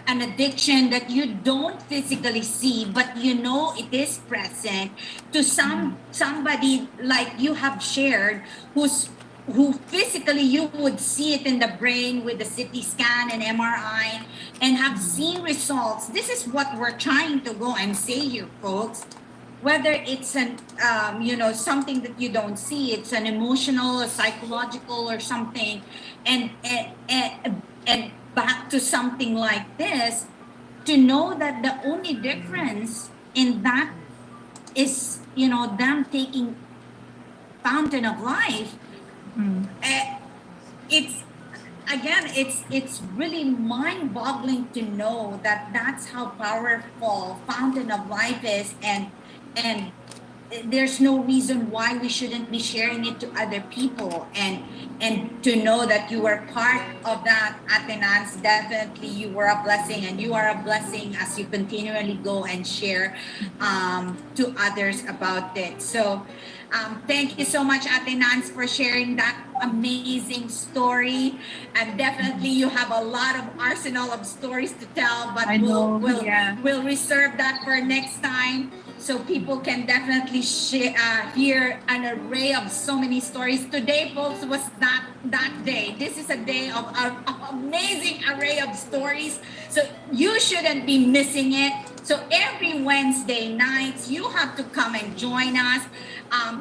Speaker 3: an addiction that you don't physically see, but you know it is present, to somebody like you have shared, who physically you would see it in the brain with the CT scan and MRI, and have seen results. This is what we're trying to go and say here, folks. Whether it's something that you don't see, it's an emotional or psychological or something, and back to something like this, to know that the only difference in that is, them taking Fountain of Life. It's again, it's really mind-boggling to know that that's how powerful Fountain of Life is, and there's no reason why we shouldn't be sharing it to other people, and to know that you were part of that, Atenance. Definitely you were a blessing, and you are a blessing as you continually go and share to others about it. So thank you so much, Atenance, for sharing that amazing story. And definitely you have a lot of arsenal of stories to tell, but
Speaker 5: I know, yeah.
Speaker 3: we'll reserve that for next time, so people can definitely hear an array of so many stories. Today, folks, was that day. This is a day of an amazing array of stories, so you shouldn't be missing it. So every Wednesday nights, you have to come and join us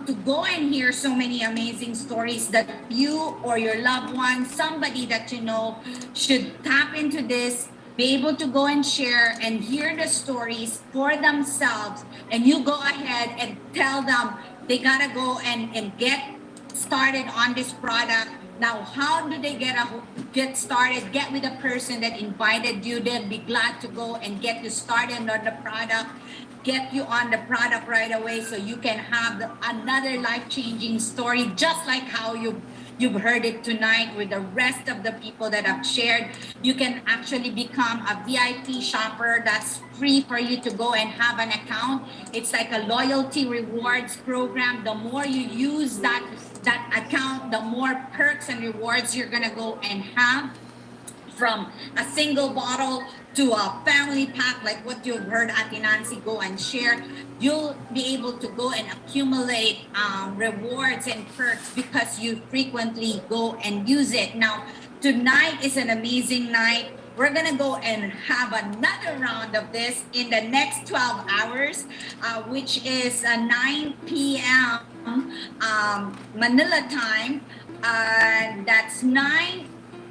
Speaker 3: to go and hear so many amazing stories that you or your loved one, somebody that you know, should tap into this, be able to go and share and hear the stories for themselves. And you go ahead and tell them they gotta go and get started on this product. Now, how do they get a get started, get with the person that invited you. They'll be glad to go and get you started on the product, get you on the product right away, so you can have another life-changing story, just like how you've heard it tonight with the rest of the people that have shared. You can actually become a VIP shopper. That's free for you to go and have an account. It's like a loyalty rewards program. The more you use that account, the more perks and rewards you're gonna go and have, from a single bottle to a family pack, like what you've heard Ate Nancy go and share. You'll be able to go and accumulate rewards and perks because you frequently go and use it. Now, tonight is an amazing night. We're gonna go and have another round of this in the next 12 hours, which is 9 p.m. Manila time. That's 9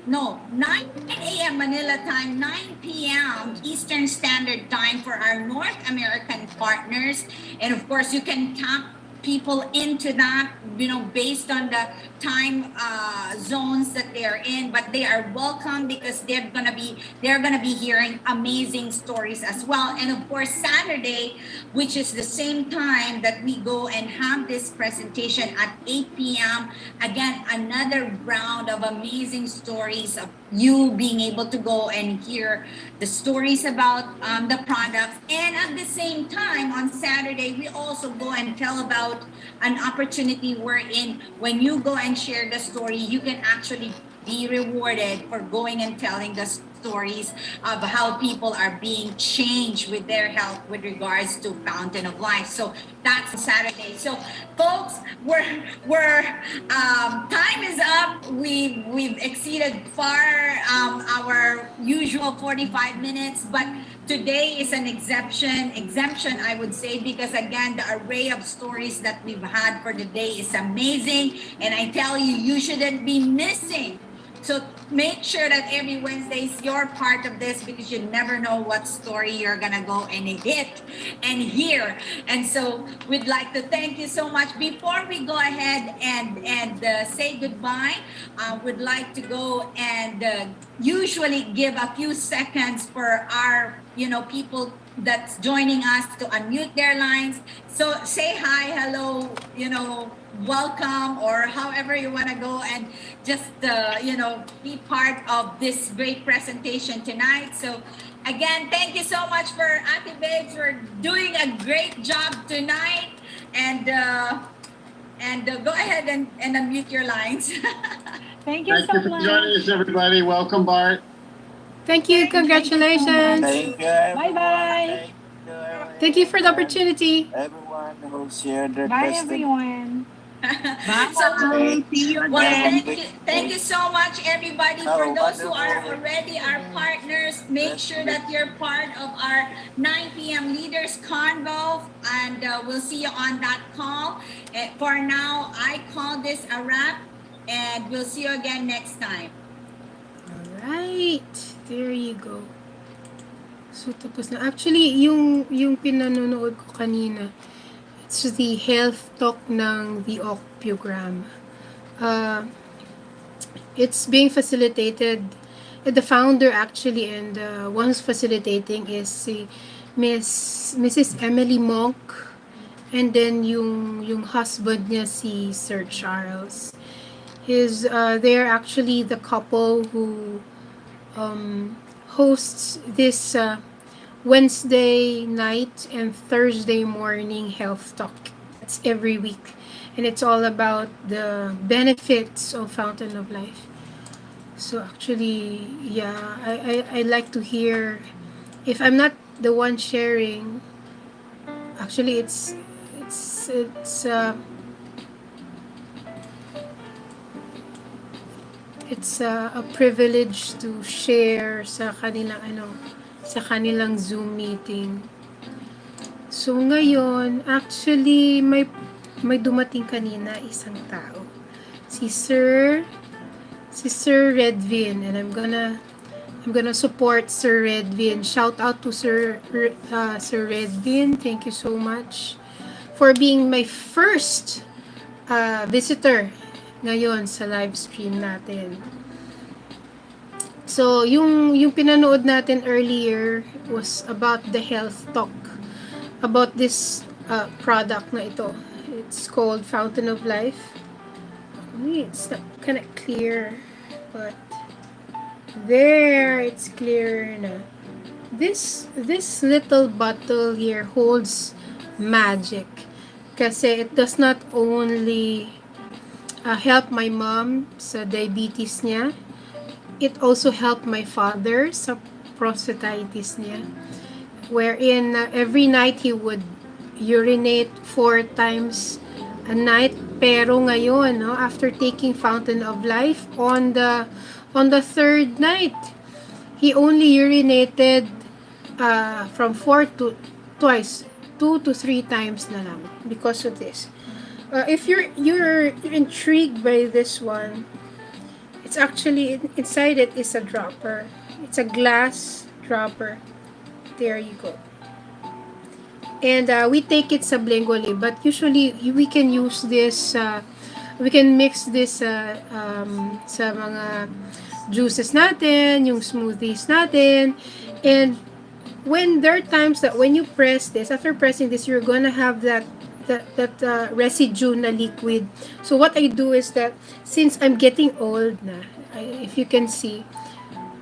Speaker 3: a.m. Manila time, 9 p.m. Eastern Standard Time for our North American partners. And of course, you can tap people into that, based on the time zones that they're in, but they are welcome because they're gonna be hearing amazing stories as well. And of course, Saturday, which is the same time that we go and have this presentation at 8 p.m. Again, another round of amazing stories of you being able to go and hear the stories about the products. And at the same time, on Saturday, we also go and tell about an opportunity wherein when you go and share the story, you can actually be rewarded for going and telling the stories of how people are being changed with their health with regards to Fountain of Life. So that's Saturday. So folks, we're time is up. We've exceeded far our usual 45 minutes, but today is an exemption, I would say, because again, the array of stories that we've had for the day is amazing. And I tell you, you shouldn't be missing. So make sure that every Wednesday is your part of this, because you never know what story you're gonna go and hit and hear. And so we'd like to thank you so much. Before we go ahead and say goodbye, we'd like to go and usually give a few seconds for our people that's joining us to unmute their lines. So say hi, hello, welcome, or however you want to go and just be part of this great presentation tonight. So again, thank you so much for Ate Babes for doing a great job tonight, and go ahead and unmute your lines.
Speaker 2: Thank you
Speaker 6: Thank
Speaker 2: so
Speaker 6: you for
Speaker 2: much.
Speaker 6: joining us, everybody. Welcome, Bart.
Speaker 1: Thank you. Congratulations.
Speaker 7: Thank you, everyone.
Speaker 2: Bye-bye.
Speaker 1: Thank you for the opportunity.
Speaker 7: Everyone who shared their
Speaker 2: Bye,
Speaker 7: testimony.
Speaker 2: everyone.
Speaker 5: Bye. See you
Speaker 3: Well,
Speaker 5: again.
Speaker 3: thank you so much, everybody. For
Speaker 7: Oh,
Speaker 3: those who are
Speaker 7: wonderful.
Speaker 3: already our partners, make sure that you're part of our 9 p.m. Leaders Convo, and we'll see you on that call. For now, I call this a wrap, and we'll see you again next time.
Speaker 1: Alright. There you go. So, tapos na. Actually, yung pinanonood ko kanina, it's the health talk ng the OC program. It's being facilitated. The founder actually and one who's facilitating is si Mrs. Emily Monk, and then yung husband niya si Sir Charles. They're actually the couple who hosts this Wednesday night and Thursday morning health talk. It's every week, and it's all about the benefits of Fountain of Life. So actually, yeah, I like to hear. If I'm not the one sharing, actually it's a privilege to share sa kanilang Zoom meeting. So ngayon, actually may dumating kanina isang tao. Si Sir Redvin, and I'm gonna support Sir Redvin. Shout out to Sir Redvin. Thank you so much for being my first visitor ngayon sa live stream natin. So, yung pinanood natin earlier was about the health talk. About this product na ito. It's called Fountain of Life. It's not kind of clear. But, there, it's clear na. This little bottle here holds magic. Kasi it does not only help my mom sa diabetes niya, it also helped my father sa prostatitis niya. Wherein every night he would urinate 4 times a night. Pero ngayon, no, after taking Fountain of Life, on the 3rd night, he only urinated from 4 to twice, 2 to 3 times na lang because of this. If you're intrigued by this one, it's actually inside it is a dropper. It's a glass dropper. There you go. And we take it sublingually, but usually we can use this. We can mix this sa mga juices natin, yung smoothies natin, and when there are times that when you press this, after pressing this, you're gonna have that residue na liquid. So what I do is that since I'm getting old na, if you can see,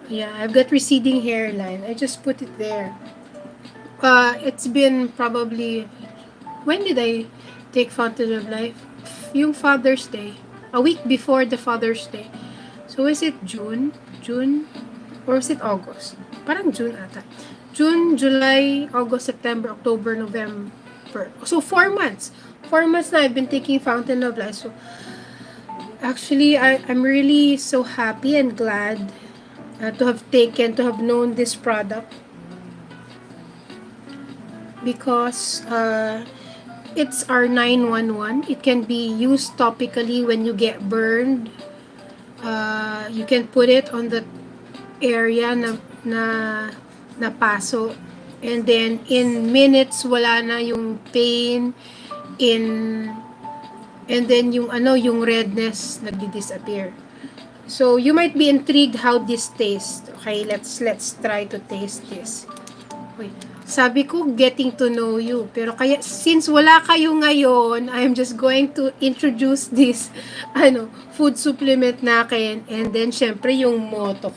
Speaker 1: yeah, I've got receding hairline. I just put it there. It's been probably, when did I take Fountain of Life? Yung Father's Day, a week before the Father's Day. So is it June, or is it August? Parang June ata. June, July, August, September, October, November. So 4 months. 4 months na I've been taking Fountain of Life. So actually, I'm really so happy and glad to have known this product, because it's our 911. It can be used topically when you get burned. You can put it on the area na paso, and then in minutes wala na yung pain, and then yung redness nagdi-disappear. So you might be intrigued how this tastes. Okay, let's try to taste this. Wait, sabi ko getting to know you, pero kaya since wala kayo ngayon, I'm just going to introduce this food supplement natin, and then syempre yung motto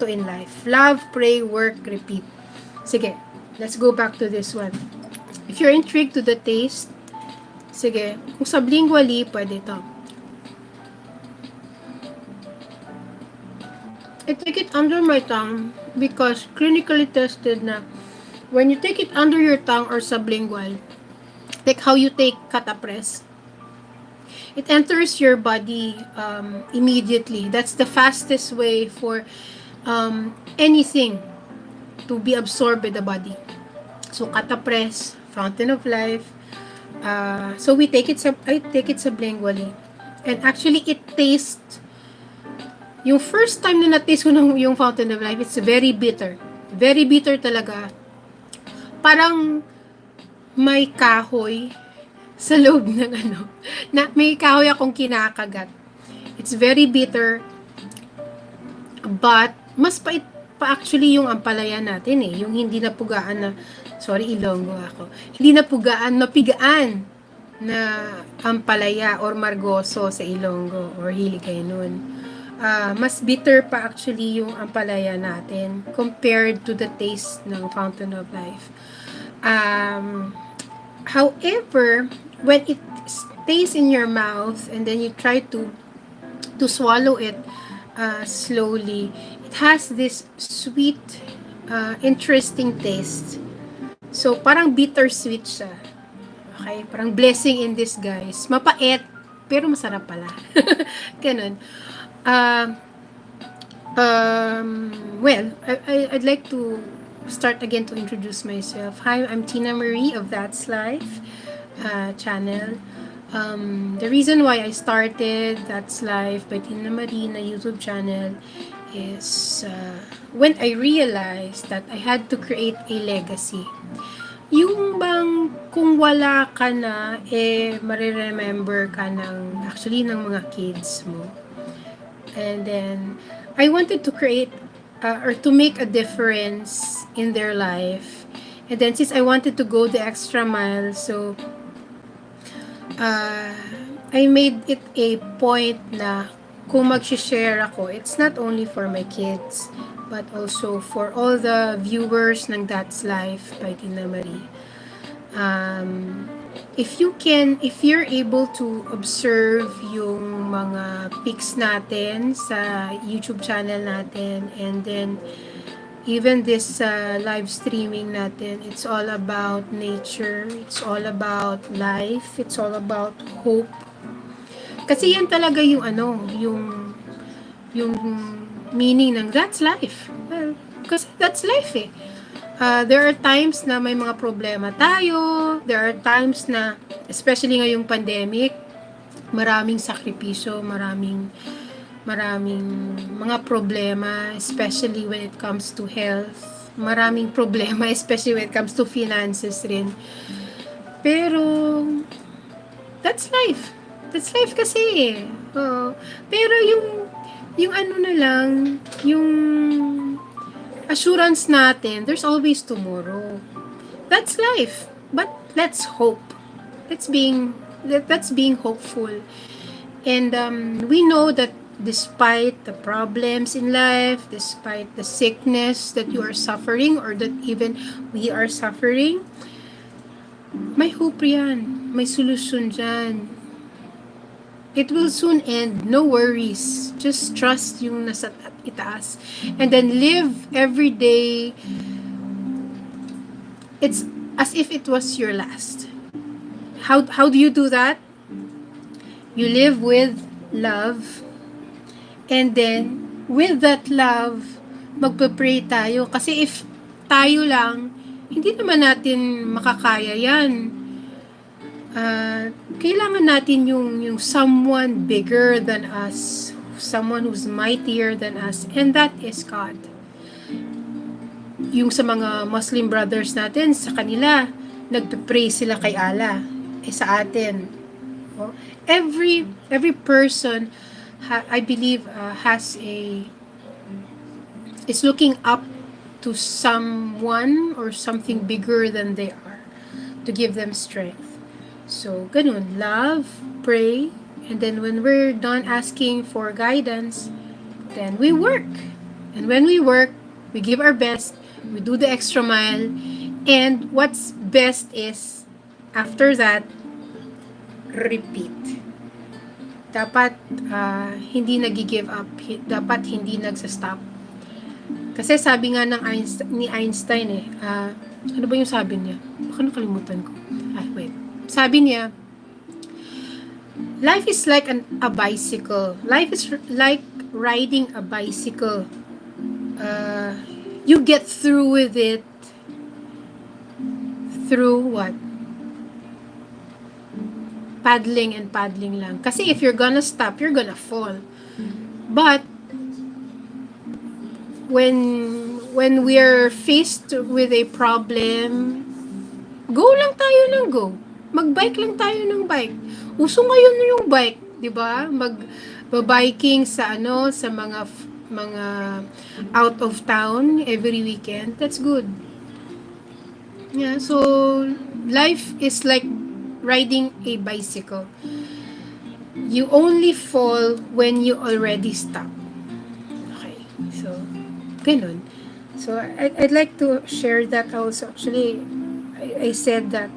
Speaker 1: in life: love, pray, work, repeat. Sige, let's go back to this one. If you're intrigued to the taste, sige, kung sublingually, pwede ito. I take it under my tongue because clinically tested na when you take it under your tongue or sublingual, like how you take catapres, it enters your body immediately. That's the fastest way for anything to be absorbed by the body. So catapres, Fountain of Life. So I take it sublingually, and actually it tastes. Yung first time na na-taste ko yung Fountain of Life, it's very bitter. Very bitter talaga. Parang may kahoy sa loob ng may kahoy akong kinakagat. It's very bitter. But, mas pait pa actually yung ampalaya natin eh. Yung hindi napugaan na, sorry, Ilonggo ako. Hindi napigaan na ampalaya or margoso sa Ilonggo or hili kayo nun. Mas bitter pa actually yung ampalaya natin compared to the taste ng Fountain of Life. However, when it stays in your mouth and then you try to swallow it slowly, it has this sweet, interesting taste. So, parang bittersweet siya. Okay? Parang blessing in disguise. Mapait, pero masarap pala. Ganun. Well, I'd like to start again to introduce myself. Hi, I'm Tina Marie of That's Life channel. The reason why I started That's Life by Tina Marie na YouTube channel is when I realized that I had to create a legacy. Yung bang kung wala ka na, mariremember ka ng mga kids mo. And then, I wanted to create or to make a difference in their life. And then since I wanted to go the extra mile, so uh, I made it a point na kung mag-share ako, it's not only for my kids, but also for all the viewers ng That's Life by Tina Marie. If you're able to observe yung mga pics natin sa YouTube channel natin, and then even this live streaming natin, it's all about nature, it's all about life, it's all about hope. Kasi yan talaga yung yung meaning ng that's life. Well, kasi that's life eh. There are times na may mga problema tayo. There are times na, especially ngayong pandemic, maraming sakripisyo, maraming mga problema, especially when it comes to health. Maraming problema, especially when it comes to finances rin. Pero, that's life. That's life kasi eh. Pero yung ano na lang, yung assurance natin, there's always tomorrow. That's life. But let's hope. That's being hopeful. And we know that despite the problems in life, despite the sickness that you are suffering or that even we are suffering, may hope yan. May solusyon dyan. It will soon end. No worries. Just trust yung nasa itaas. And then live every day. It's as if it was your last. How do you do that? You live with love. And then, with that love, magpe-pray tayo. Kasi if tayo lang, hindi naman natin makakaya yan. Kailangan natin yung someone bigger than us, someone who's mightier than us, and that is God. Yung sa mga Muslim brothers natin, sa kanila, nagpe-pray sila kay Allah. Sa atin. Every person, I believe, is looking up to someone or something bigger than they are to give them strength. So, ganun, love, pray, and then when we're done asking for guidance, then we work. And when we work, we give our best, we do the extra mile, and what's best is, after that, repeat. Dapat hindi nag-give up, dapat hindi nagsa-stop. Kasi sabi nga ni Einstein ano ba yung sabi niya? Baka nakalimutan ko. Wait. Sabi niya, life is like a bicycle. Life is like riding a bicycle. You get through with it through what? Paddling and paddling lang. Kasi if you're gonna stop, you're gonna fall. But when we're faced with a problem, go lang tayo ng go. Mag-bike lang tayo ng bike. Uso ngayon yung bike, 'di ba? Mag-biking sa sa mga out of town every weekend. That's good. Yeah, so life is like riding a bicycle. You only fall when you already stop. Okay. So, ganun. So, I'd like to share that also. Actually, I said that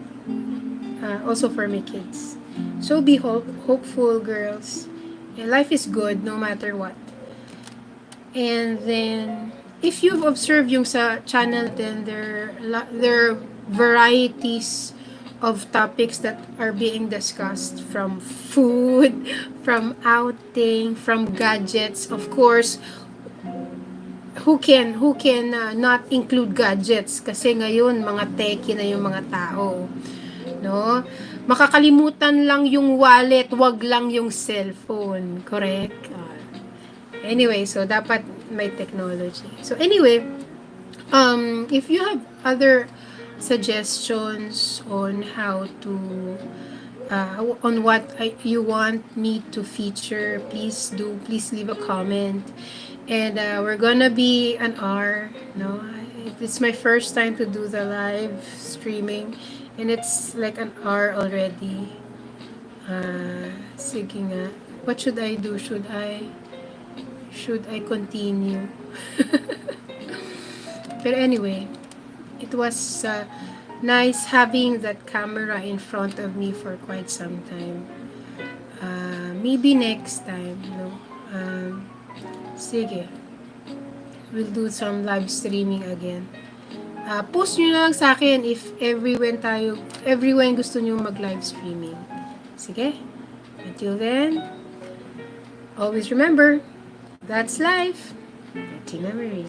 Speaker 1: also for my kids. So, be hopeful, girls. Yeah, life is good no matter what. And then, if you've observed yung sa channel, then there are varieties of topics that are being discussed, from food, from outing, from gadgets. Of course, who can not include gadgets? Kasi ngayon, mga techie na yung mga tao. No? Makakalimutan lang yung wallet, wag lang yung cellphone. Correct? Anyway, so dapat may technology. So anyway, if you have other suggestions on how to on what you want me to feature, please leave a comment. And we're gonna be an hour. No, it's my first time to do the live streaming, and it's like an hour already. Sige nga. What should I do? Should I continue? But anyway, it was nice having that camera in front of me for quite some time. Maybe next time, no? Sige. We'll do some live streaming again. Post nyo lang sa akin if everyone gusto nyo mag-live streaming. Sige? Until then, always remember, that's life. Tina Marie.